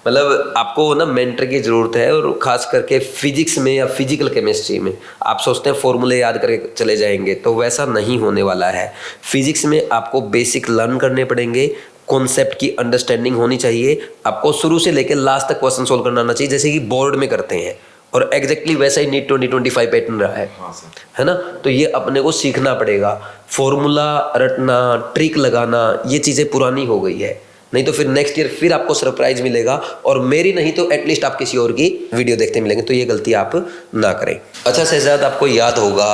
मतलब आपको ना मेंटर की ज़रूरत है, और ख़ास करके फिजिक्स में या फिजिकल केमिस्ट्री में आप सोचते हैं फॉर्मूले याद करके चले जाएंगे, तो वैसा नहीं होने वाला है। फिजिक्स में आपको बेसिक लर्न करने पड़ेंगे, कॉन्सेप्ट की अंडरस्टैंडिंग होनी चाहिए, आपको शुरू से लेकर लास्ट तक क्वेश्चन सोल्व करना आना चाहिए, जैसे कि बोर्ड में करते हैं। और एग्जैक्टली वैसा ही नीट 2025 पैटर्न रहा है। हाँ सर, है ना? तो ये अपने को सीखना पड़ेगा। फॉर्मूला रटना, ट्रिक लगाना, ये चीज़ें पुरानी हो गई है, नहीं तो फिर नेक्स्ट ईयर फिर आपको सरप्राइज मिलेगा, और मेरी नहीं तो एटलीस्ट आप किसी और की वीडियो देखते मिलेंगे। तो ये गलती आप ना करें। अच्छा शहजाद, आपको याद होगा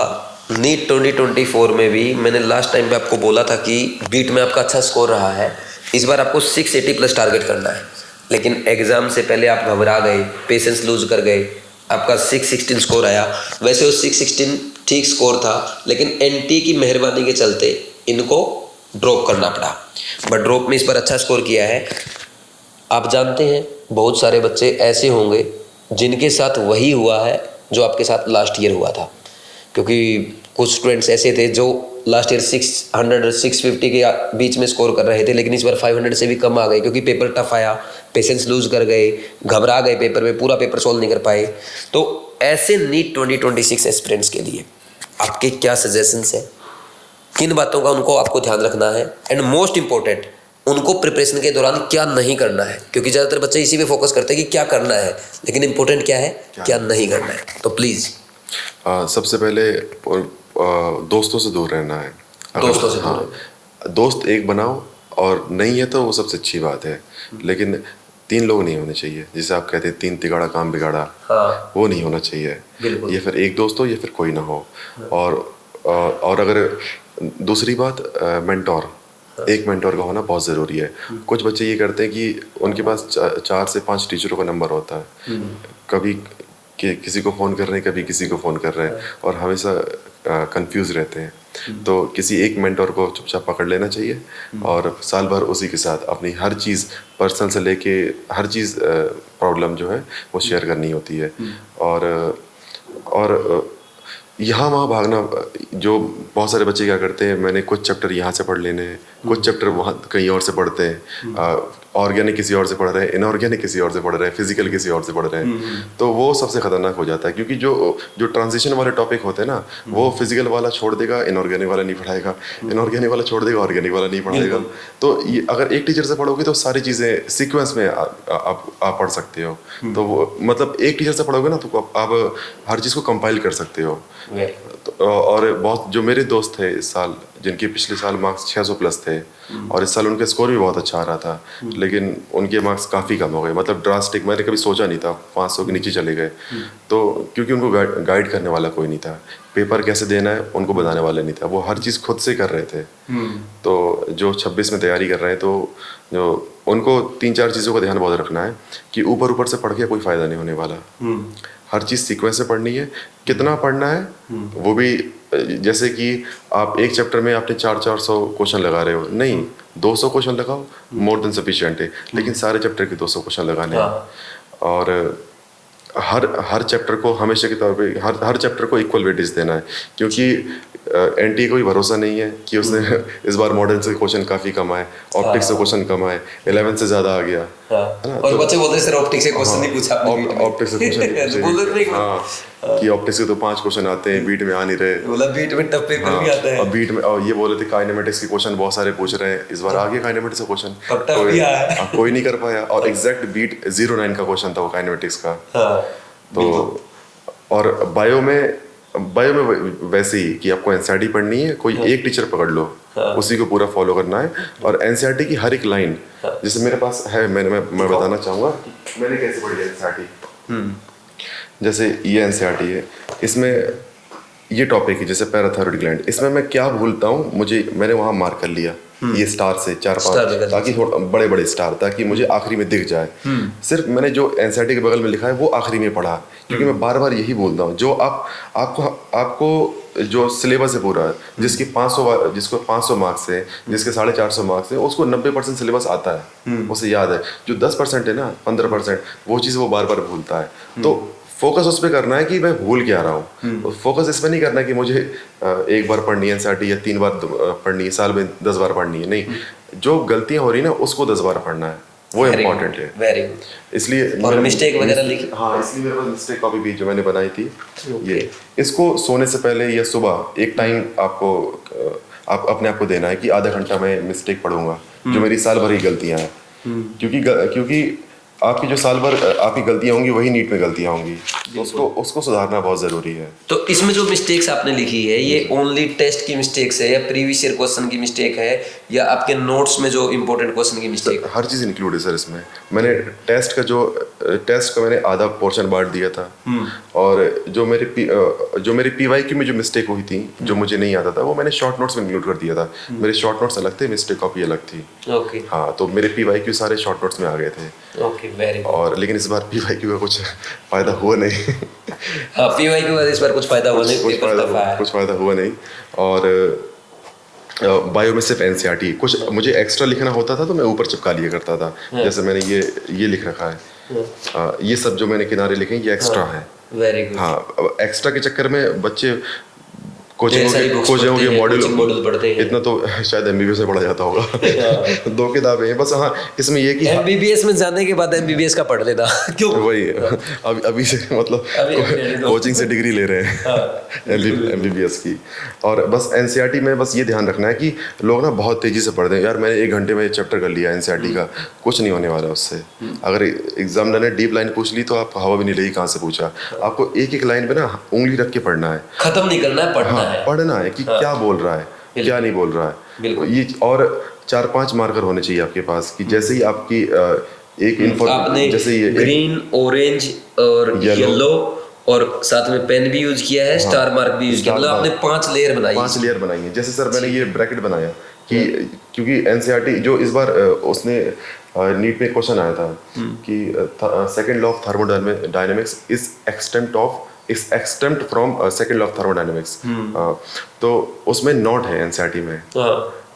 नीट 2024 में भी मैंने लास्ट टाइम पे आपको बोला था कि बीट में आपका अच्छा स्कोर रहा है, इस बार आपको 680+ टारगेट करना है। लेकिन एग्ज़ाम से पहले आप घबरा गए, पेशेंस लूज कर गए, आपका 616 स्कोर आया। वैसे वो 616 ठीक स्कोर था, लेकिन एनटी की मेहरबानी के चलते इनको ड्रॉप करना पड़ा, बट ड्रॉप में इस पर अच्छा स्कोर किया है। आप जानते हैं बहुत सारे बच्चे ऐसे होंगे जिनके साथ वही हुआ है जो आपके साथ लास्ट ईयर हुआ था, क्योंकि कुछ स्टूडेंट्स ऐसे थे जो लास्ट ईयर 600 और 650 के बीच में स्कोर कर रहे थे, लेकिन इस बार 500 से भी कम आ गए, क्योंकि पेपर टफ आया, पेशेंस लूज कर गए, घबरा गए पेपर में, पूरा पेपर सॉल्व नहीं कर पाए। तो ऐसे नीट 2026 एस्पिरेंट्स के लिए आपके क्या सजेशंस हैं, किन बातों का उनको आपको ध्यान रखना है, एंड मोस्ट इंपॉर्टेंट उनको प्रिपरेशन के दौरान क्या नहीं करना है, क्योंकि ज़्यादातर बच्चे इसी पे फोकस करते हैं कि क्या करना है, लेकिन इंपॉर्टेंट क्या है, क्या नहीं करना है। तो प्लीज़ सबसे पहले दोस्तों से दूर रहना है। दोस्तों से हाँ, दोस्त एक बनाओ, और नहीं है तो वो सबसे अच्छी बात है, लेकिन 3 लोग नहीं होने चाहिए। जिसे आप कहते हैं 3 तिगाड़ा काम बिगाड़ा, हाँ, वो नहीं होना चाहिए। बिल्कुल। ये फिर एक दोस्त हो या फिर कोई ना हो। और अगर दूसरी बात, मेंटोर, एक मेंटोर का होना बहुत ज़रूरी है। कुछ बच्चे ये करते हैं कि उनके पास 4 से 5 टीचरों का नंबर होता है, कभी किसी को फ़ोन कर रहे हैं, कभी किसी को फ़ोन कर रहे हैं, और हमेशा कंफ्यूज रहते हैं। तो किसी एक मेंटोर को चुपचाप पकड़ लेना चाहिए, और साल भर उसी के साथ अपनी हर चीज़, पर्सनल से लेके हर चीज़, प्रॉब्लम जो है वो शेयर करनी होती है। और यहाँ वहाँ भागना, जो बहुत सारे बच्चे क्या करते हैं, मैंने कुछ चैप्टर यहाँ से पढ़ लेने हैं, कुछ चैप्टर वहाँ कहीं और से पढ़ते हैं, ऑर्गेनिक किसी और से पढ़ रहे हैं, इनऑर्गेनिक किसी और से पढ़ रहे हैं, फिजिकल किसी और से पढ़ रहे हैं। तो वो सबसे खतरनाक हो जाता है, क्योंकि जो ट्रांजिशन वाले टॉपिक होते हैं ना, वो फिजिकल वाला छोड़ देगा, इनऑर्गेनिक वाला नहीं पढ़ाएगा, इनऑर्गेनिक वाला छोड़ देगा, ऑर्गेनिक वाला नहीं पढ़ाएगा। तो ये अगर एक टीचर से पढ़ोगे तो सारी चीज़ें सीक्वेंस में आप पढ़ सकते हो। तो वो मतलब एक टीचर से पढ़ोगे ना तो आप हर चीज़ को कंपाइल कर सकते हो। और बहुत जो मेरे दोस्त थे इस साल, जिनके पिछले साल मार्क्स 600 प्लस थे, और इस साल उनके स्कोर भी बहुत अच्छा आ रहा था, लेकिन उनके मार्क्स काफ़ी कम हो गए, मतलब ड्रास्टिक। मैंने कभी सोचा नहीं था 500 के नीचे चले गए। तो क्योंकि उनको गाइड करने वाला कोई नहीं था, पेपर कैसे देना है उनको बताने वाला नहीं था, वो हर चीज़ खुद से कर रहे थे। तो जो 26 में तैयारी कर रहे हैं, तो जो उनको 3-4 चीज़ों का ध्यान बहुत रखना है कि ऊपर से पढ़ के कोई फ़ायदा नहीं होने वाला। हर चीज़ सीक्वेंस से पढ़नी है। कितना पढ़ना है वो भी, जैसे कि आप एक चैप्टर में आपने 400 क्वेश्चन लगा रहे हो, नहीं, 200 क्वेश्चन लगाओ, मोर देन सफिशिएंट है, लेकिन सारे चैप्टर के 200 क्वेश्चन लगाने हैं। और हर चैप्टर को हमेशा के तौर पे हर चैप्टर को इक्वल वेटेज देना है, क्योंकि एनटी को भी भरोसा नहीं है कि उसने इस बार मॉडर्न से क्वेश्चन काफ़ी कम आए, ऑप्टिक्स से क्वेश्चन कम आए, 11 से ज़्यादा आ गया, है ना। और बच्चे बोलते हैं सर ऑप्टिक्स से क्वेश्चन नहीं पूछा आपने, ऑप्टिक्स से क्वेश्चन, हाँ, कि ऑप्टिक्स से तो 5 क्वेश्चन आते हैं, बीट में आ नहीं रहे, मतलब बीट में टफ पेपर भी आता है। और बीट में, और ये बोल रहे थे काइनेमेटिक्स के क्वेश्चन बहुत सारे पूछ रहे हैं, इस बार आ गया काइनेमेटिक्स का क्वेश्चन, कोई नहीं कर पाया, और एग्जैक्ट बीट 09 का क्वेश्चन था वो काइनेमेटिक्स का। तो और बायो में वैसे ही कि आपको एनसीईआरटी पढ़नी है, कोई एक टीचर पकड़ लो, उसी को पूरा फॉलो करना है, और एनसीईआरटी की हर एक लाइन, जैसे मेरे पास है, मैं बताना चाहूँगा मैंने कैसे पढ़ी एनसीईआरटी। जैसे ये एनसीईआरटी है, इसमें ये टॉपिक है जैसे पैराथायरॉइड ग्लैंड, इसमें मैं क्या भूलता हूँ, मैंने वहाँ मार्क कर लिया ये स्टार से 4-5, ताकि बड़े बड़े स्टार, ताकि मुझे आखिरी में दिख जाए। सिर्फ मैंने जो एनसीईआरटी के बगल में लिखा है वो आखिरी में पढ़ा, क्योंकि मैं बार बार यही बोलता हूँ, जो आपको जो सिलेबस है पूरा, जिसको 500 मार्क्स है, जिसके 450 मार्क्स है, उसको 90% सिलेबस आता है, उसे याद है। जो 10% है ना, 15%, वो चीज़ वो बार बार भूलता है। तो फोकस उस पर करना है कि मैं भूल क्या रहा हूँ। फोकस इस पर नहीं करना कि मुझे एक बार पढ़नी है एनसीईआरटी या 3 बार पढ़नी है, साल में 10 बार पढ़नी है, नहीं, जो गलतियाँ हो रही ना उसको 10 बार पढ़ना है, वो इम्पोर्टेंट है। Very good. इसलिए और मिस्टेक वगैरह लिखी, हाँ, इसलिए मेरे पास मिस्टेक कॉपी भी जो मैंने बनाई थी, ये इसको सोने से पहले या सुबह एक टाइम आपको आप अपने आप को देना है कि आधा घंटा मैं मिस्टेक पढ़ूंगा, जो मेरी साल भर की गलतियाँ हैं, क्योंकि आपकी जो साल भर आपकी गलतियां होंगी वही नीट में गलतियां होंगी, तो उसको सुधारना बहुत ज़रूरी है। तो इसमें जो मिस्टेक्स आपने लिखी है ये ओनली टेस्ट की मिस्टेक्स है या प्रीवियस ईयर क्वेश्चन की मिस्टेक है या आपके नोट्स में जो इंपॉर्टेंट क्वेश्चन की मिस्टेक है? हर चीज़ इंक्लूड है सर इसमें। मैंने टेस्ट का मैंने आधा पोर्शन बांट दिया था, और जो मेरे PYQ में जो मिस्टेक हुई थी, जो मुझे नहीं आता था, वो मैंने शॉर्ट नोट्स में इंक्लूड कर दिया था। मेरे शॉर्ट नोट्स अलग थे, मिस्टेक कॉपी अलग थी। ओके। हाँ, तो मेरे PYQ सारे शॉर्ट नोट्स में आ गए थे। Okay, very good. और लेकिन इस बार PYQ का कुछ फ़ायदा हुआ नहीं। हाँ, PYQ का इस बार कुछ फ़ायदा हुआ नहीं, कुछ फ़ायदा हुआ नहीं। और बायो में सिर्फ NCERT, कुछ मुझे एक्स्ट्रा लिखना होता था तो मैं ऊपर चिपका लिया करता था। जैसे मैंने ये लिख रखा है, ये सब जो मैंने किनारे लिखे ये एक्स्ट्रा है। Very good. हाँ, अब एक्स्ट्रा के चक्कर में बच्चे कोचिंग के मॉड्यूल पढ़ते हैं, इतना तो शायद MBBS में पढ़ा जाता होगा। 2 किताबें हैं बस। हाँ, इसमें ये कि MBBS में जाने के बाद MBBS का पढ़ लेना। क्यों? वही अभी से मतलब कोचिंग से डिग्री ले रहे हैं MBBS की। और बस NCERT में बस ये ध्यान रखना है कि लोग ना बहुत तेज़ी से पढ़ते हैं। यार मैंने 1 घंटे में चैप्टर कर लिया NCERT का, कुछ नहीं होने वाला उससे। अगर एग्जामिनर ने डीप लाइन पूछ ली तो आप हवा भी नहीं लगी कहाँ से पूछा। आपको एक लाइन पे ना उंगली रख के पढ़ना है, खत्म नहीं करना है, पढ़ना है कि क्या बोल रहा है, क्या नहीं बोल रहा है। ये और 4-5 मार्कर होने चाहिए आपके पास कि जैसे ही आपकी एक इन्फॉर्मेशन, जैसे ये ग्रीन, ऑरेंज और येलो और साथ में पेन भी यूज किया है, स्टार मार्क भी यूज किया, मतलब आपने 5 लेयर बनाई। 5 लेयर बनाई है। जैसे सर मैंने ये ब्रैकेट बनाया कि क्योंकि NCERT जो इस बार उसने नीट में क्वेश्चन आया था कि second law of thermodynamics is exempt from second law of thermodynamics. तो उसमें नॉट है NCERT में,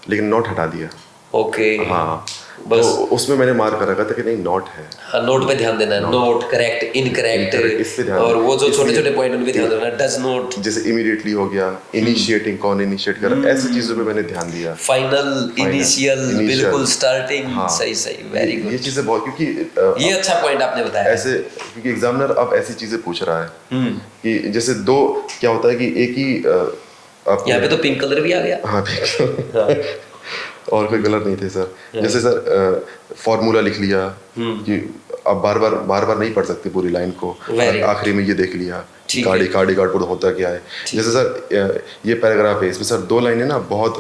लेकिन नॉट हटा दिया। ओके। हाँ, बस तो उसमें मैंने मार्क कर रखा था कि नहीं नॉट है। हाँ, नोट पे ध्यान देना है, नोट, करेक्ट, इनकरेक्ट, और वो जो छोटे छोटे पॉइंट उन पे ध्यान देना है, डज नॉट, जैसे इमीडिएटली हो गया, इनिशिएटिंग, कौन इनिशिएट कर रहा है, ऐसी चीजों पे मैंने ध्यान दिया। फाइनल, इनिशियल, बिल्कुल स्टार्टिंग। हाँ, सही, वेरी गुड। ये चीजें बहुत, क्योंकि ये अच्छा पॉइंट आपने बताया ऐसे, क्योंकि एग्जामिनर अब ऐसी चीजें पूछ रहा है कि जैसे 2 क्या होता है कि एक ही यहाँ पे तो पिंक कलर भी आ गया। हाँ, पिंक और कोई कलर नहीं थे सर। जैसे सर फॉर्मूला लिख लिया कि अब बार बार नहीं पढ़ सकते पूरी लाइन को, आखिरी में ये देख लिया कार्डिक आउटपुट होता क्या है। जैसे सर ये पैराग्राफ है, इसमें सर 2 लाइनें ना बहुत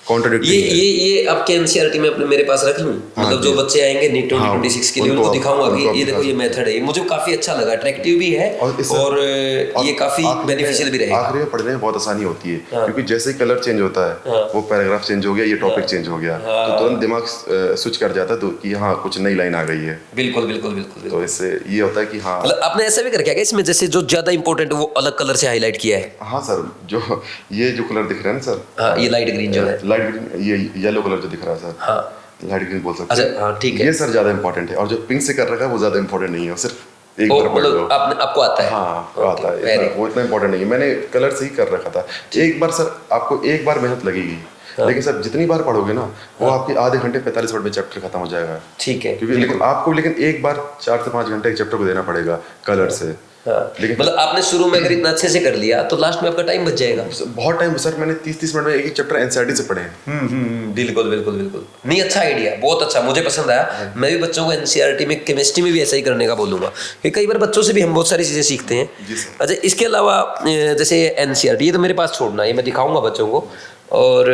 कॉन्ट्राडिक्टरी। ये आपके NCERT में अपने मेरे पास रख लूं, मतलब जो बच्चे आएंगे नीट 2026 के लिए उनको दिखाऊंगा कि ये देखो ये मेथड है। मुझे काफी अच्छा लगा, अट्रैक्टिव भी है और ये काफी बेनिफिशियल भी रहेगा। आखिरी में पढ़ने में बहुत आसानी होती है, क्योंकि जैसे ही कलर चेंज होता है वो पैराग्राफ चेंज हो गया, ये टॉपिक चेंज हो गया, तो तुरंत दिमाग स्विच कर जाता है तो कि हाँ कुछ नई लाइन आ गई है। बिल्कुल। तो इससे ये होता है कि हाँ, मतलब आपने ऐसा भी करके इसमें जैसे जो ज्यादा इंपॉर्टेंट वो अलग कलर से हाईलाइट किया है। हाँ सर, जो ये जो कलर दिख रहा है ना सर, हाँ, ये लाइट ग्रीन जो है, लाइट ग्रीन, ये येलो कलर जो दिख रहा है सर, हाँ, लाइट ग्रीन बोल सकते हैं। अच्छा, हाँ, ठीक है। ये सर ज्यादा इंपॉर्टेंट है, और जो पिंक से कर रखा है वो ज्यादा इंपॉर्टेंट नहीं है, सिर्फ एक बार पढ़ लो। आपको आता है? हाँ, आता है, वो इतना इंपॉर्टेंट नहीं है। मैंने कलर से ही कर रखा था। एक बार सर आपको एक बार मेहनत लगेगी, लेकिन सर जितनी बार पढ़ोगे ना वो आपके आधे घंटे 45 मिनट में चैप्टर खत्म हो जाएगा। ठीक है, क्योंकि लेकिन एक बार 4 से 5 घंटे एक चैप्टर को देना पड़ेगा कलर से। लेकिन मतलब आपने शुरू में अगर इतना अच्छे से कर लिया तो लास्ट में आपका टाइम बच जाएगा। बहुत टाइम सर, मैंने 30 मिनट में एक चैप्टर NCERT से पढ़े हैं। बिल्कुल। नहीं, अच्छा आइडिया, बहुत अच्छा, मुझे पसंद आया। मैं भी बच्चों को NCERT में केमिस्ट्री में भी ऐसा ही करने का बोलूंगा, कि कई बार बच्चों से भी हम बहुत सारी चीजें सीखते हैं। अच्छा, इसके अलावा जैसे NCERT ये तो मेरे पास छोड़ना, ये मैं दिखाऊंगा बच्चों को। और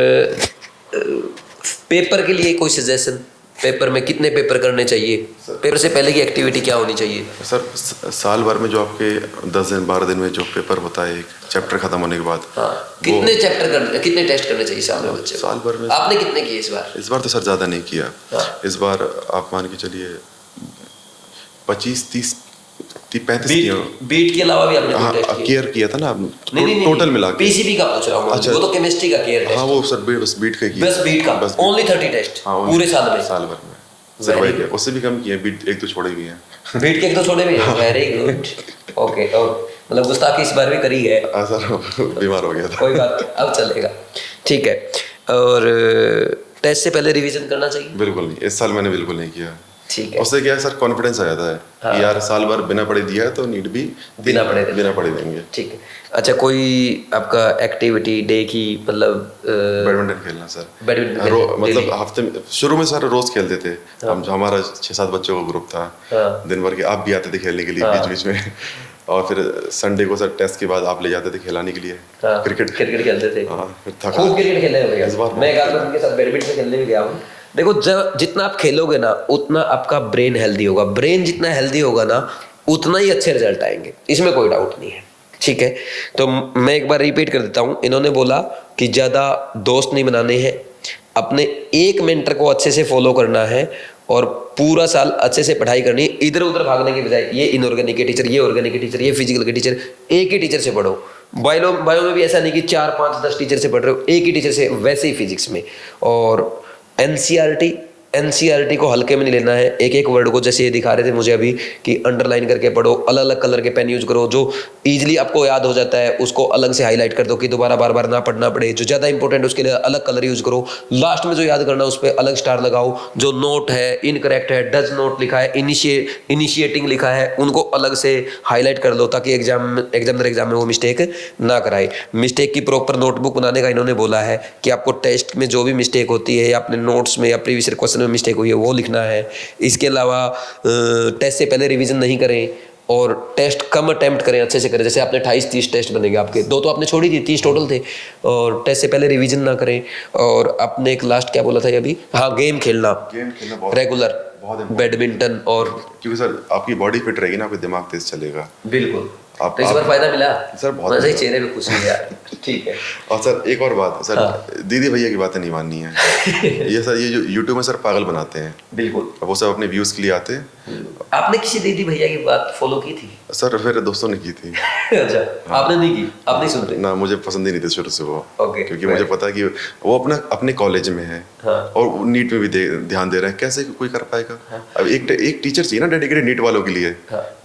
पेपर के लिए कोई सजेशन, पेपर में कितने पेपर करने चाहिए, पेपर से पहले की एक्टिविटी क्या होनी चाहिए? सर साल भर में जो आपके 10 दिन 12 दिन में जो पेपर होता है एक चैप्टर खत्म होने के बाद, कितने टेस्ट करने चाहिए साल में बच्चे? साल भर में आपने कितने किए इस बार? तो सर ज़्यादा नहीं किया। इस बार आप मान के चलिए 25-30 35 बीट के अलावा भी आपने टेस्ट किया? केयर किया था ना, नहीं, टोटल मिला के। PCB का पूछ रहा हूं। अच्छा, वो तो केमिस्ट्री का केयर टेस्ट। हाँ, वो सर बस बीट का किया। बस बीट का ओनली 30 टेस्ट पूरे साल भर में। सर वही किया, उससे भी कम किए, बीट 1-2 छोड़े भी हैं। बीट के 1-2 छोड़े भी हैं, वेरी गुड। ओके, मतलब गुस्ताखी इस बार भी करी है। सर बीमार हो गया था। कोई बात, अब चलेगा, ठीक है। और टेस्ट से पहले रिवीजन करना चाहिए? बिल्कुल नहीं, इस साल मैंने बिल्कुल नहीं किया। ठीक है। उससे क्या है सर, कॉन्फिडेंस आ जाता है कि यार साल भर बिना पढ़े दिया है तो नीट भी बिना पढ़े देंगे। ठीक है। अच्छा, कोई आपका एक्टिविटी डे की मतलब बैडमिंटन खेलना सर। बैडमिंटन मतलब हफ्ते में शुरू में सर रोज खेलते थे हम, हमारा 6-7 बच्चों का ग्रुप था दिन भर के। आप भी आते थे खेलने के लिए बीच बीच में, और फिर संडे को सर टेस्ट के बाद आप ले जाते थे खिलाने के लिए। क्रिकेट खेलते थे। खूब क्रिकेट खेलने हो गया। मैं एक आध बार उनके साथ बैडमिंटन खेलने भी गया हूँ। देखो, जब जितना आप खेलोगे ना उतना आपका ब्रेन हेल्दी होगा, ब्रेन जितना हेल्दी होगा ना उतना ही अच्छे रिजल्ट आएंगे, इसमें कोई डाउट नहीं है। ठीक है, तो मैं एक बार रिपीट कर देता हूँ। इन्होंने बोला कि ज़्यादा दोस्त नहीं बनाने हैं, अपने एक मेंटर को अच्छे से फॉलो करना है और पूरा साल अच्छे से पढ़ाई करनी है। इधर उधर भागने के बजाय ये इनऑर्गेनिक के टीचर, ये ऑर्गेनिक के टीचर, ये फिजिकल के टीचर, एक ही टीचर से पढ़ो। बायो में भी ऐसा नहीं कि 4, 5, 10 टीचर से पढ़ रहे हो, एक ही टीचर से। वैसे ही फिजिक्स में। और एनसीईआरटी को हल्के में नहीं लेना है। एक एक वर्ड को, जैसे ये दिखा रहे थे मुझे अभी कि अंडरलाइन करके पढ़ो, अलग अलग कलर के पेन यूज करो, जो इजीली आपको याद हो जाता है उसको अलग से हाईलाइट कर दो कि दोबारा बार बार ना पढ़ना पड़े। जो ज़्यादा इंपॉर्टेंट उसके लिए अलग कलर यूज करो। लास्ट में जो याद करना उस पर अलग स्टार लगाओ। जो नोट है, इनकरेक्ट है, डज नोट लिखा है, इनिशिएटिंग लिखा है, उनको अलग से हाईलाइट कर दो ताकि एग्जाम में वो मिस्टेक ना कराए। मिस्टेक की प्रॉपर नोटबुक बनाने का इन्होंने बोला है कि आपको टेस्ट में जो भी मिस्टेक होती है या अपने नोट्स में या प्रीवियस क्वेश्चन में मिस्टेक हुई है वो लिखना है। इसके अलावा टेस्ट से पहले रिवीजन नहीं करें और टेस्ट कम अटेम्प्ट करें, अच्छे से करें। जैसे आपने 28-30 टेस्ट बनेंगे आपके, 2 तो आपने छोड़ी थी, 30 टोटल थे। और टेस्ट से पहले रिवीजन ना करें। और आपने एक लास्ट क्या बोला था ये अभी? हाँ, गेम खेलना रेगुलर, बैडमिंटन। और क्योंकि सर आपकी बॉडी फिट रहेगी ना, आपका दिमाग तेज चलेगा। बिल्कुल। तो इस बार फायदा मिला सर, बहुत सही, चेहरे पे खुशी है यार। ठीक है। और सर एक और बात सर, दीदी भैया की बातें नहीं माननी है। ये जो यूट्यूब में सर पागल बनाते हैं। बिल्कुल। वो सब अपने व्यूज के लिए आते हैं। आपने किसी दीदी भैया की बात फॉलो की थी? सर मेरे दोस्तों ने की थी। अच्छा, आपने नहीं की? आप नहीं सुनते? ना, मुझे पसंद ही नहीं थे शुरू से वो। ओके। क्योंकि मुझे पता है कि वो अपने कॉलेज में है और नीट में भी ध्यान दे रहे हैं, कैसे कोई कर पाएगा? अब एक टीचर चाहिए ना डेडिकेटेड नीट वालों के लिए।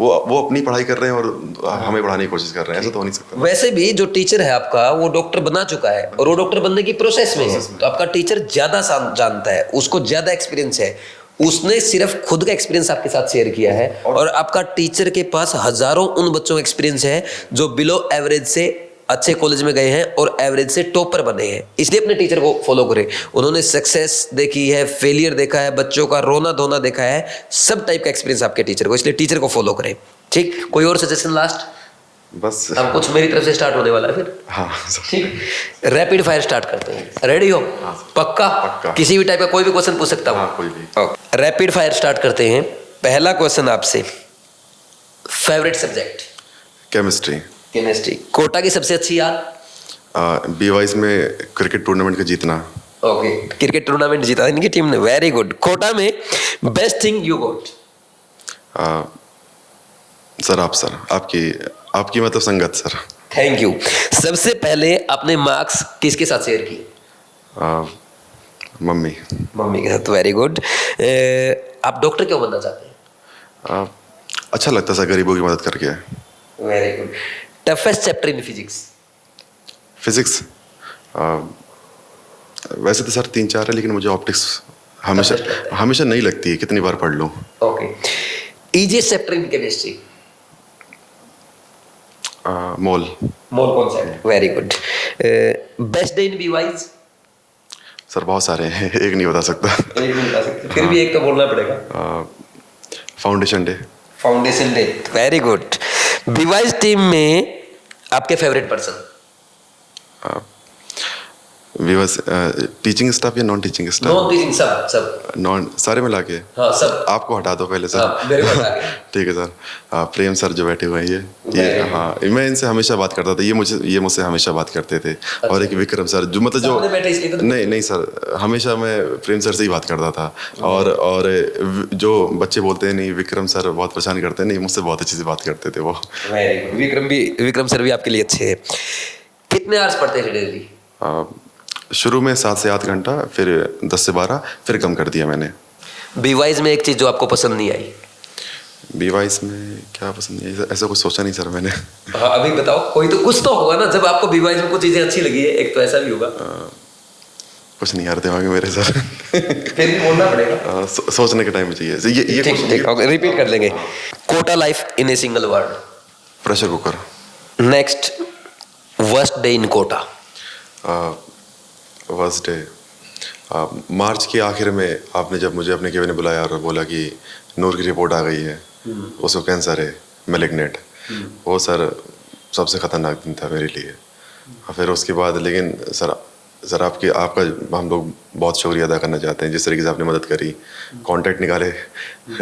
वो अपनी पढ़ाई कर रहे हैं और हमें पढ़ाने की कोशिश कर रहे हैं, ऐसा तो हो नहीं सकता। वैसे भी जो टीचर है आपका वो डॉक्टर बना चुका है और वो डॉक्टर बनने की प्रोसेस में है, तो आपका टीचर ज्यादा जानता है, उसको ज्यादा एक्सपीरियंस है। उसने सिर्फ खुद का एक्सपीरियंस आपके साथ शेयर किया है और आपका टीचर के पास हजारों उन बच्चों का एक्सपीरियंस है जो बिलो एवरेज से अच्छे कॉलेज में गए हैं और एवरेज से टॉपर बने हैं। इसलिए अपने टीचर को फॉलो करें। उन्होंने सक्सेस देखी है, फेलियर देखा है, बच्चों का रोना धोना देखा है, सब टाइप का एक्सपीरियंस आपके टीचर को, इसलिए टीचर को फॉलो करें। ठीक, कोई और सजेशन लास्ट? बस अब कुछ मेरी तरफ से स्टार्ट होने वाला है फिर। हाँ ठीक, रैपिड फायर स्टार्ट करते हैं। रेडी हो? पक्का? किसी भी टाइप का कोई भी क्वेश्चन पूछ सकता हूँ? कोई भी। रैपिड फायर स्टार्ट करते हैं। पहला क्वेश्चन आपसे, फेवरेट सब्जेक्ट? केमिस्ट्री। कोटा की सबसे अच्छी याद? BYS में क्रिकेट टूर्नामेंट का जीतना। ओके, क्रिकेट टूर्नामेंट जीता इनकी टीम ने, वेरी गुड। कोटा में best thing you got? Sir आपकी मतलब संगत सर। Thank you. सबसे पहले अपने मार्क्स किसके साथ शेयर किए? मम्मी के साथ, वेरी गुड। आप डॉक्टर क्यों बनना चाहते हैं? अच्छा लगता है सर गरीबों की मदद करके। Very good. Toughest chapter in physics? वैसे तो सर 3-4 है, लेकिन मुझे ऑप्टिक्स हमेशा नहीं लगती है, कितनी बार पढ़ लूँ। Okay. Easiest chapter in chemistry? Mole concept, very good. Best day in BYS? Sir बहुत सारे हैं, एक नहीं बता सकता। फिर भी एक तो बोलना पड़ेगा। Foundation day, very good. BYS team में आपके फेवरेट पर्सन? टीचिंग स्टाफ या non teaching staff? Non teaching, सब सारे मिला के। हाँ, सब। आपको हटा दो पहले सर। हाँ, मेरे को हटा के। ठीक है सर। प्रेम सर जो बैठे हुए हैं ये हाँ, मैं इनसे हमेशा बात करता था, ये मुझसे हमेशा बात करते थे। अच्छा। और एक विक्रम सर जो मतलब जो नहीं सर, हमेशा मैं प्रेम सर से ही बात करता था। और जो बच्चे बोलते हैं नहीं विक्रम सर बहुत परेशान करते हैं, नहीं मुझसे बहुत अच्छे से बात करते थे वो। विक्रम सर भी आपके लिए अच्छे हैं। कितने आवर्स पढ़ते थे डेली? शुरू में 7 से 8 घंटा, फिर 10 से 12, फिर कम कर दिया मैंने। BYS में एक चीज जो आपको पसंद नहीं आई? BYS में क्या पसंद नहीं आई, ऐसा कुछ सोचा नहीं सर मैंने। हाँ, अभी बताओ, कोई तो कुछ तो होगा ना जब आपको BYS में कुछ चीजें अच्छी लगी है, एक तो ऐसा भी होगा। कुछ नहीं यार दिमाग में मेरे सर। फिर भी बोलना पड़ेगा। सोचने के टाइम में चाहिए ये ठीक, ओके, रिपीट कर लेंगे। Kota life in a single word. Pressure cooker. Next, worst day in Kota. Worst day March के आखिर में आपने जब मुझे अपने केबिन में बुलाया और बोला कि नूर की रिपोर्ट आ गई है, उसको कैंसर है, मैलिग्नेंट। वो सर सबसे ख़तरनाक दिन था मेरे लिए। और फिर उसके बाद लेकिन सर आपका हम लोग बहुत शुक्रिया अदा करना चाहते हैं, जिस तरीके से आपने मदद करी, कांटेक्ट निकाले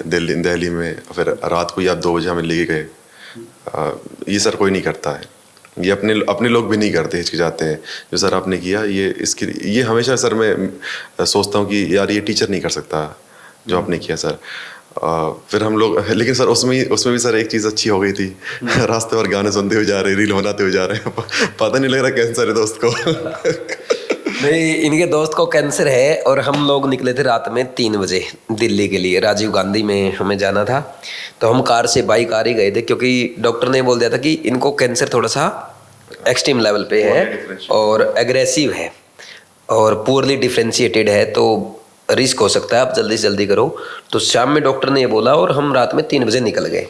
दिल्ली में, फिर रात को ही आप 2 बजे हमें लेके गए। ये सर कोई नहीं करता है, ये अपने लोग भी नहीं करते, हिचकिचाते हैं। जो सर आपने किया ये हमेशा सर मैं सोचता हूँ कि यार ये टीचर नहीं कर सकता जो आपने किया सर। फिर हम लोग, लेकिन सर उसमें भी सर एक चीज़ अच्छी हो गई थी। रास्ते पर गाने सुनते हुए जा रहे, रील बनाते हुए जा रहे हैं, पता नहीं लग रहा कैंसर है दोस्त को। नहीं, इनके दोस्त को कैंसर है और हम लोग निकले थे रात में 3 बजे दिल्ली के लिए। राजीव गांधी में हमें जाना था, तो हम कार से बाई कार ही गए थे, क्योंकि डॉक्टर ने बोल दिया था कि इनको कैंसर थोड़ा सा एक्सट्रीम लेवल पे है और एग्रेसिव है और पुअरली डिफ्रेंशिएटेड है, तो रिस्क हो सकता है, आप जल्दी से जल्दी करो। तो शाम में डॉक्टर ने ये बोला और हम रात में 3 बजे निकल गए।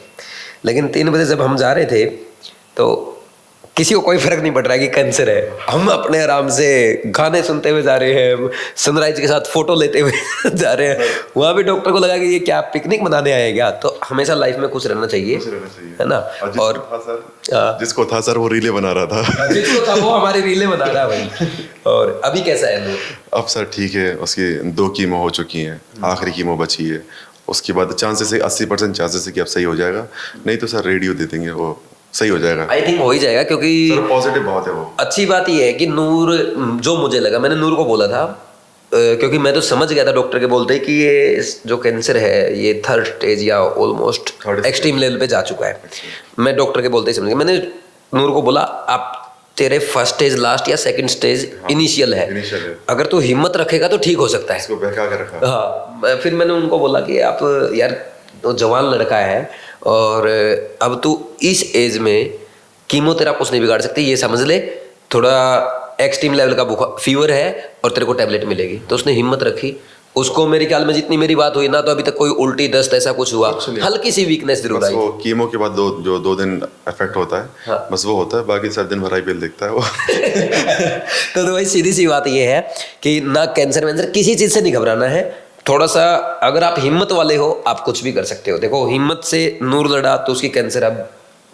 लेकिन 3 बजे जब हम जा रहे थे तो किसी को कोई फर्क नहीं पड़ रहा है कि कैंसर है। हम अपने आराम से गाने सुनते हुए जा रहे हैं, सनराइज के साथ फोटो लेते हुए जा रहे हैं। वहाँ भी डॉक्टर को लगा कि ये क्या पिकनिक मनाने आए क्या। तो हमेशा लाइफ में खुश रहना चाहिए, है ना। और जिसको था सर वो रीले बना रहा था। जिसको था वो हमारी रीले बना रहा है भाई। और अभी कैसा है नूर? अब सर ठीक है, उसकी 2 कीमो हो चुकी हैं, आखिरी कीमो बची है। उसके बाद चांसेस है 80% चांसेस है कि अब सही हो जाएगा, नहीं तो सर रेडियो दे देंगे, वो सही हो जाएगा। आई थिंक हो ही जाएगा, क्योंकि पॉजिटिव बहुत है वो। अच्छी बात ये है कि नूर, जो मुझे लगा, मैंने नूर को बोला था, क्योंकि मैं तो समझ गया था डॉक्टर के बोलते कि ये जो कैंसर है ये 3rd स्टेज या ऑलमोस्ट एक्सट्रीम लेवल पे जा चुका है। मैं डॉक्टर के बोलते ही समझ गया। मैंने नूर को बोला, आप तेरे 1st स्टेज लास्ट या 2nd स्टेज इनिशियल है, अगर तू हिम्मत रखेगा तो ठीक हो सकता है। इसको बहका के रखा। हाँ, फिर मैंने उनको बोला कि आप यार तो जवान लड़का है और अब तू इस एज में कीमोथेरापी कुछ नहीं बिगाड़ सकती, ये समझ ले, थोड़ा एक्सट्रीम लेवल का बुखार फीवर है और तेरे को टैबलेट मिलेगी। तो उसने हिम्मत रखी। उसको मेरे ख्याल में जितनी मेरी बात हुई ना, तो अभी तक कोई उल्टी दस्त ऐसा कुछ हुआ, हल्की सी वीकनेस जरूर आई। वो कीमो के बाद 2 दिन इफेक्ट होता है। हाँ। बस वो होता है, बाकी सब दिन भर IPL देखता है वो। तो भाई सीधी सी बात ये है कि ना कैंसर वैंसर किसी चीज़ से नहीं घबराना है। थोड़ा सा अगर आप हिम्मत वाले हो, आप कुछ भी कर सकते हो। देखो, हिम्मत से नूर लड़ा तो उसकी कैंसर अब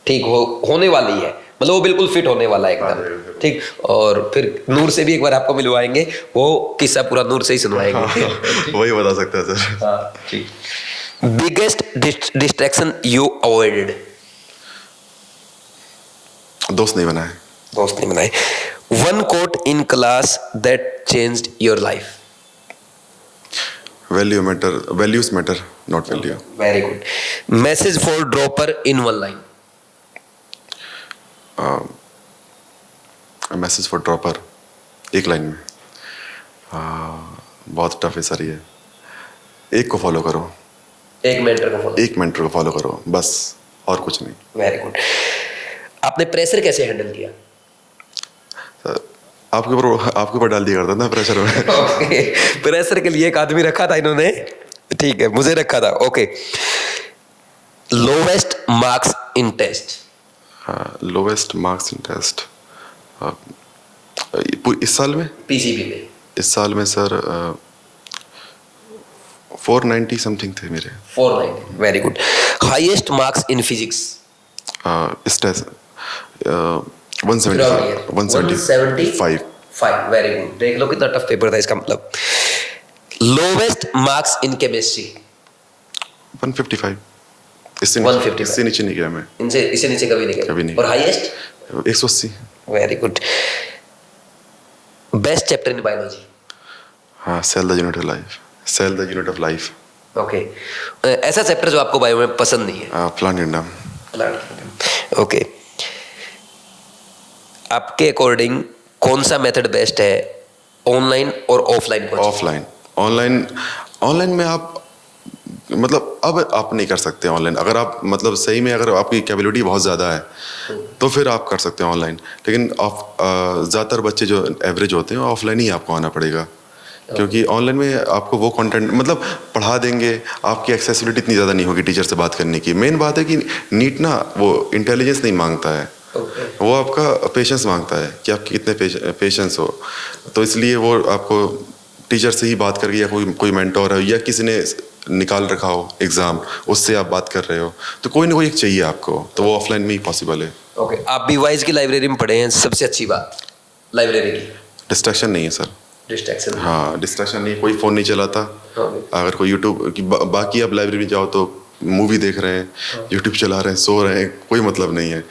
ठीक होने वाली है, मतलब वो बिल्कुल फिट होने वाला है एकदम, ठीक। और फिर नूर से भी एक बार आपको मिलवाएंगे, वो किस्सा पूरा नूर से ही सुनवाएंगे। वही बता सकता है सर। हाँ, ठीक। Biggest distraction you avoided? दोस्त नहीं बनाए। दोस्त नहीं बनाए। One quote in class that changed your life? Values matter, not value. Very good. Message for dropper in 1 line. Message for dropper 1 line में। बहुत टफ है सर ये। एक को फॉलो करो, एक मेंटर को फॉलो करो बस, और कुछ नहीं। Very good. आपने प्रेशर कैसे हैंडल किया? सर आपके ऊपर डाल दिया करता था प्रेशर में। ओके, प्रेशर के लिए एक आदमी रखा था इन्होंने, ठीक है, मुझे रखा था। Okay, lowest marks in test? Lowest marks in test इस साल में, PCB में? इस साल में सर 490 समथिंग थे मेरे। 490, very good. Highest marks in physics? इस टेस्ट 175। Very good. देख लो कितना टफ पेपर था इसका मतलब। Lowest marks in chemistry? 155। इससे नीचे नहीं गया मैं। इससे नीचे कभी नहीं गया। और highest? 180। Very good. Best chapter in biology? हाँ, cell the unit of life. Okay, ऐसा चैप्टर जो आपको बायो में पसंद नहीं है? Plant kingdom. ओके, आपके अकॉर्डिंग कौन सा मेथड बेस्ट है, ऑनलाइन और ऑफलाइन? ऑफलाइन। ऑनलाइन में आप मतलब अब आप नहीं कर सकते ऑनलाइन। अगर आप मतलब सही में अगर आपकी कैपेबिलिटी बहुत ज़्यादा है तो फिर आप कर सकते हैं ऑनलाइन, लेकिन ज़्यादातर बच्चे जो एवरेज होते हैं ऑफलाइन ही आपको आना पड़ेगा, क्योंकि ऑनलाइन में आपको वो कंटेंट मतलब पढ़ा देंगे, आपकी एक्सेसिबिलिटी इतनी ज़्यादा नहीं होगी टीचर से बात करने की। मेन बात है कि नीट ना वो इंटेलिजेंस नहीं मांगता है, वो आपका पेशेंस मांगता है कि आप कितने पेशेंस हो। तो इसलिए वो आपको टीचर से ही बात करके, या कोई मेंटोर है या किसी ने निकाल रखा हो एग्ज़ाम, उससे आप बात कर रहे हो, तो कोई ना कोई एक चाहिए आपको, तो वो ऑफलाइन में ही पॉसिबल है। ओके, आप BYS की लाइब्रेरी में पढ़े हैं, सबसे अच्छी बात लाइब्रेरी की? डिस्ट्रैक्शन नहीं है सर। डिस्ट्रैक्शन? हाँ, डिस्ट्रैक्शन नहीं, कोई फ़ोन नहीं चलाता। अगर कोई यूट्यूब की बाकी आप लाइब्रेरी में जाओ तो मूवी देख रहे हैं, यूट्यूब चला रहे हैं, सो रहे हैं, कोई मतलब नहीं है।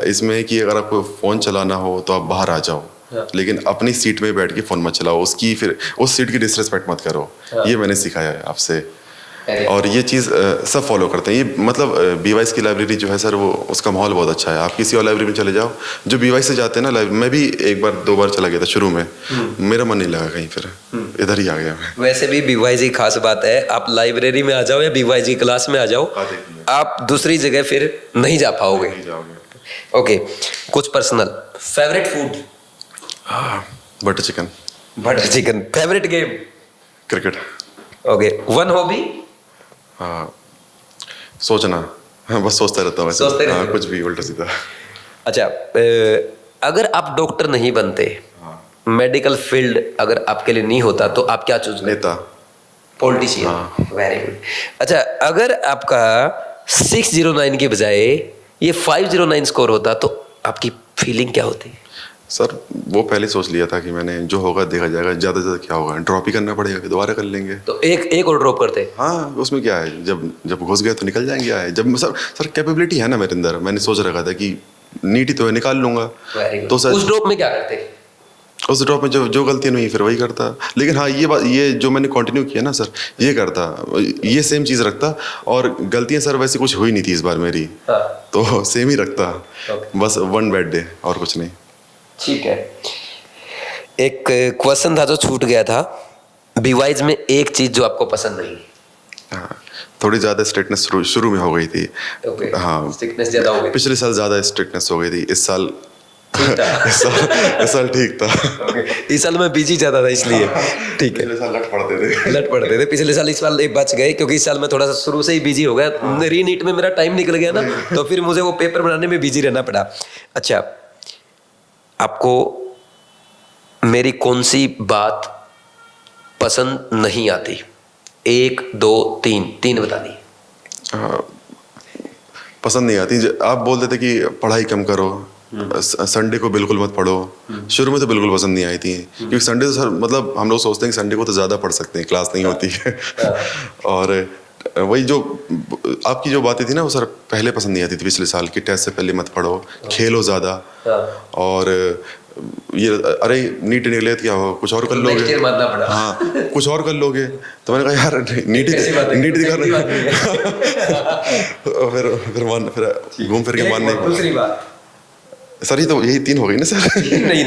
इसमें कि अगर आपको फ़ोन चलाना हो तो आप बाहर आ जाओ, लेकिन अपनी सीट में बैठ के फ़ोन मत चलाओ, उसकी फिर उस सीट की डिसरिस्पेक्ट मत करो। ये मैंने सिखाया है आपसे, और ये चीज़ सब फॉलो करते हैं। ये मतलब BYS की लाइब्रेरी जो है सर, वो उसका माहौल बहुत अच्छा है। आप किसी और लाइब्रेरी में चले जाओ, जो BYS से जाते हैं ना, मैं भी एक बार 2 बार चला गया था शुरू में, मेरा मन नहीं लगा कहीं, फिर इधर ही आ गया मैं। वैसे भी BYS की खास बात है, आप लाइब्रेरी में आ जाओ या BYS की क्लास में आ जाओ, आप दूसरी जगह फिर नहीं जा पाओगे। ओके, कुछ personal favourite food? Butter chicken. Butter chicken. Favourite game? Cricket. Okay, one hobby? सोचना, हाँ, बस सोचता रहता हूँ वैसे। सोचते रहते हो? कुछ भी उल्टा सीधा। अच्छा, अगर आप डॉक्टर नहीं बनते, मेडिकल फील्ड अगर आपके लिए नहीं होता, तो आप क्या चूज? नेता। पॉलिटिशियन। Very good. अच्छा, अगर आपका 609 के बजाय ये 509 स्कोर होता, तो आपकी फीलिंग क्या होती? सर वो पहले सोच लिया था कि मैंने जो होगा देखा जाएगा, ज़्यादा से ज़्यादा क्या होगा, ड्रॉप ही करना पड़ेगा, फिर दोबारा कर लेंगे। तो एक और ड्रॉप करते? हाँ, उसमें क्या है, जब घुस गए तो निकल जाएंगे। आए जब सर कैपेबिलिटी है ना मेरे अंदर, मैंने सोच रखा था कि नीट ही तो है, निकाल लूंगा। तो सर उस ड्रॉप में क्या करते? उस ड्रॉप में जो गलतियाँ नहीं फिर वही करता। लेकिन हाँ, ये जो मैंने कंटिन्यू किया ना सर, ये करता, ये सेम चीज़ रखता, और गलतियाँ सर वैसे कुछ हुई नहीं थी इस बार मेरी। हाँ। तो सेम ही रखता। बस 1 बैड डे और कुछ नहीं। ठीक है। एक क्वेश्चन था जो छूट गया था, BYS में एक चीज जो आपको पसंद नहीं? हाँ, थोड़ी ज़्यादा स्ट्रिक्टनेस शुरू में हो गई थी। हाँ, स्ट्रिक्टनेस ज़्यादा हो गई। पिछले साल ज़्यादा स्ट्रिक्टनेस हो गई थी, इस साल इस साल ठीक था। इस साल मैं बिजी ज़्यादा था इसलिए। ठीक है, पिछले साल लट पड़ते थे पिछले साल। इस साल एक बच गए, क्योंकि इस साल मैं थोड़ा सा शुरू से ही बिजी हो गया। रीनीट में मेरा टाइम निकल गया ना, तो फिर मुझे वो पेपर बनाने में बिजी रहना पड़ा। अच्छा, आपको मेरी कौन सी बात पसंद नहीं आती? 1 2 3 बतानी। पसंद नहीं आती, आप बोलते थे कि पढ़ाई कम करो, संडे को बिल्कुल मत पढ़ो। शुरू में तो बिल्कुल पसंद नहीं आई थी, क्योंकि संडे तो सर मतलब हम लोग सोचते हैं कि संडे को तो ज़्यादा पढ़ सकते हैं, क्लास नहीं होती है। और वही जो आपकी जो बातें थी ना, वो सर पहले पसंद नहीं आती थी पिछले साल की। टेस्ट से पहले मत पढ़ो, खेलो ज़्यादा, और ये अरे नीट निकले तो क्या हो, कुछ और कर लोगे। हाँ, कुछ और कर लोगे। तो मैंने कहा यार नीट ही कर रहे। फिर घूम फिर के मानने। दूसरी बात सर, ये तो यही 3 हो गई ना सर। नहीं,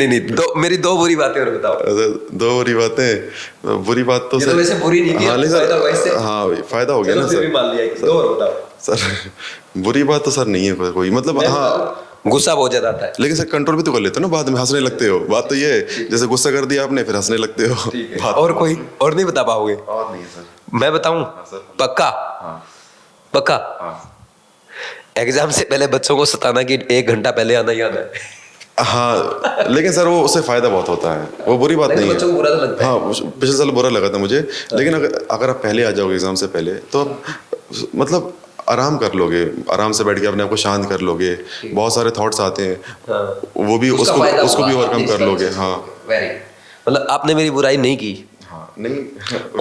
मेरी 2 बुरी बातें और बताओ। 2 बुरी बातें। बुरी बात तो सर वैसे बुरी नहीं थी। हाँ, फायदा हो गया ना सर। मान लिया, 2 और बताओ। सर बुरी बात तो सर नहीं है कोई, मतलब हाँ, गुस्सा बहुत ज्यादा आता है, लेकिन सर कंट्रोल भी तो कर लेते हो ना, बाद में हंसने लगते हो। बात तो ये है, जैसे गुस्सा कर दिया आपने, फिर हंसने लगते हो। और कोई और नहीं बता पाओगे? और नहीं सर। मैं बताऊं? पक्का? पक्का? एग्जाम से पहले बच्चों को सताना कि 1 घंटा पहले आना ही आना है। हाँ, लेकिन सर वो उससे फायदा बहुत होता है, वो बुरी बात नहीं है। बच्चों को बुरा तो लगता है। हाँ, पिछले साल बुरा लगा था मुझे, लेकिन अगर आप पहले आ जाओगे एग्जाम से पहले, तो मतलब आराम कर लोगे, आराम से बैठ के अपने आप को शांत कर लोगे। बहुत सारे थॉट्स आते हैं, वो भी उसको भी ओवरकम कर लोगे। हाँ, मतलब आपने मेरी बुराई नहीं की। हाँ, नहीं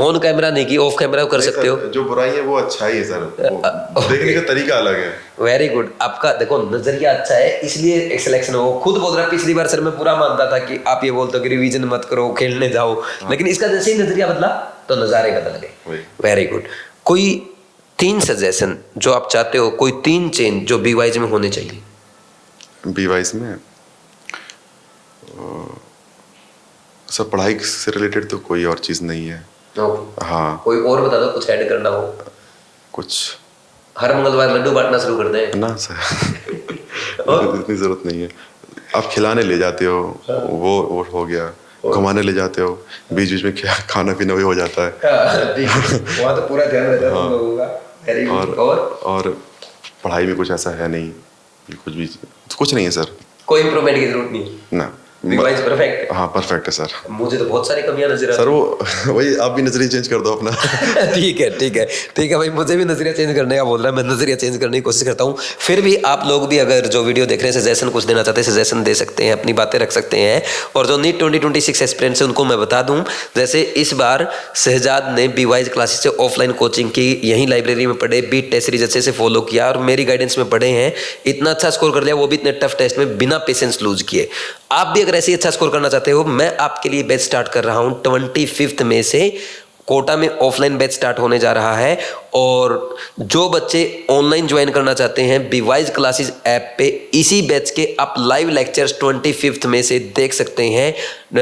ऑन कैमरा नहीं की, ऑफ कैमरा कर सकते हो। जो बुराई है वो अच्छा ही है सर, देखने का तरीका अलग है। Very good. आपका देखो नजरिया अच्छा है, इसलिए सिलेक्शन हो। खुद बोल रहा, पिछली बार सर मैं पूरा मानता था कि आप ये बोलते हो कि रिवीजन मत करो, खेलने जाओ, लेकिन इसका जैसे ही नजरिया बदला तो नजारे बदल गए। Very good. कोई 3 सजेशन जो आप चाहते हो, कोई 3 चेंज जो BYS में होने चाहिए? BYS में सर पढ़ाई से रिलेटेड तो कोई और चीज़ नहीं है। हाँ, कोई और बता दो, कुछ ऐड करना हो। कुछ हर मंगलवार लड्डू बांटना शुरू कर दें ना सर। इतनी ज़रूरत नहीं है। आप खिलाने ले जाते हो, वो हो गया। घुमाने ले जाते हो, बीच बीच में खाना पीना भी हो जाता है। वहाँ तो पूरा ध्यान रहता है तुम लोगों का। Very good। और पढ़ाई में कुछ ऐसा है नहीं, कुछ नहीं है सर। कोई इम्प्रूवमेंट की जरूरत नहीं ना, रिवाइज परफेक्ट। हाँ परफेक्ट है सर। मुझे तो बहुत सारी कमियां नजर आ सर वो वही, आप भी नजरिया चेंज कर दो अपना। ठीक है ठीक है ठीक है भाई, मुझे भी नजरिया चेंज करने का बोल रहा है, मैं नजरिया चेंज करने की कोशिश करता हूँ। फिर भी आप लोग भी अगर जो वीडियो देख रहे हैं सजेशन कुछ देना चाहते हैं, सजेशन दे सकते हैं, अपनी बातें रख सकते हैं। और जो नीट 2026 एस्पिरेंट्स है उनको मैं बता दूं, जैसे इस बार शहजाद ने बीवाइज क्लासेस से ऑफलाइन कोचिंग की, यहीं लाइब्रेरी में पढ़े, बीट टेस्ट सीरीज अच्छे से फॉलो किया और मेरी गाइडेंस में पढ़े हैं, इतना अच्छा स्कोर कर लिया, वो भी इतने टफ टेस्ट में बिना पेशेंस लूज किए। आप भी अगर ऐसे ही अच्छा स्कोर करना चाहते हो, मैं आपके लिए बैच स्टार्ट कर रहा हूँ 25 मई से। कोटा में ऑफलाइन बैच स्टार्ट होने जा रहा है और जो बच्चे ऑनलाइन ज्वाइन करना चाहते हैं बीवाइज क्लासेस ऐप पे, इसी बैच के आप लाइव लेक्चर्स 25 मई से देख सकते हैं।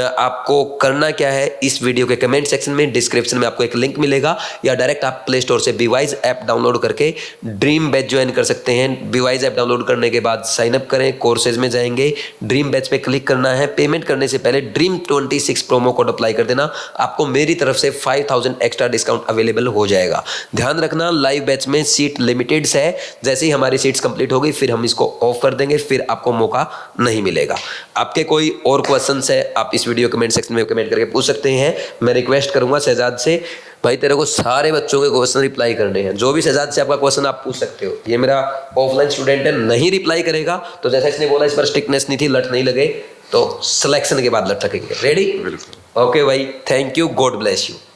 आपको करना क्या है, इस वीडियो के कमेंट सेक्शन में, डिस्क्रिप्शन में आपको एक लिंक मिलेगा, या डायरेक्ट आप प्ले स्टोर से बीवाइज ऐप डाउनलोड करके ड्रीम बैच ज्वाइन कर सकते हैं। बीवाइज ऐप डाउनलोड करने के बाद साइन अप करें, कोर्सेज में जाएंगे, ड्रीम बैच पे क्लिक करना है। पेमेंट करने से पहले ड्रीम 26 प्रोमो कोड अप्लाई कर देना, आपको मेरी तरफ से 5000 एक्स्ट्रा डिस्काउंट अवेलेबल हो जाएगा। ध्यान रखना, लाइव बैच में सीट लिमिटेड है, जैसे ही हमारी सीट्स कंप्लीट होगी फिर हम इसको ऑफ कर देंगे, फिर आपको मौका नहीं मिलेगा। आपके कोई और क्वेश्चंस है आप इस वीडियो कमेंट सेक्शन में कमेंट करके पूछ सकते हैं। मैं रिक्वेस्ट करूंगा शहजाद से, भाई तेरे को सारे बच्चों के क्वेश्चन रिप्लाई करने हैं, जो भी शहजाद से आपका क्वेश्चन आप पूछ सकते हो। ये मेरा ऑफलाइन स्टूडेंट है, नहीं रिप्लाई करेगा तो जैसा इसने बोला इस पर स्ट्रिक्टनेस नहीं थी, लट नहीं लगे तो सिलेक्शन के बाद लट लगेंगे। रेडी? बिल्कुल। ओके भाई, thank you, God bless you.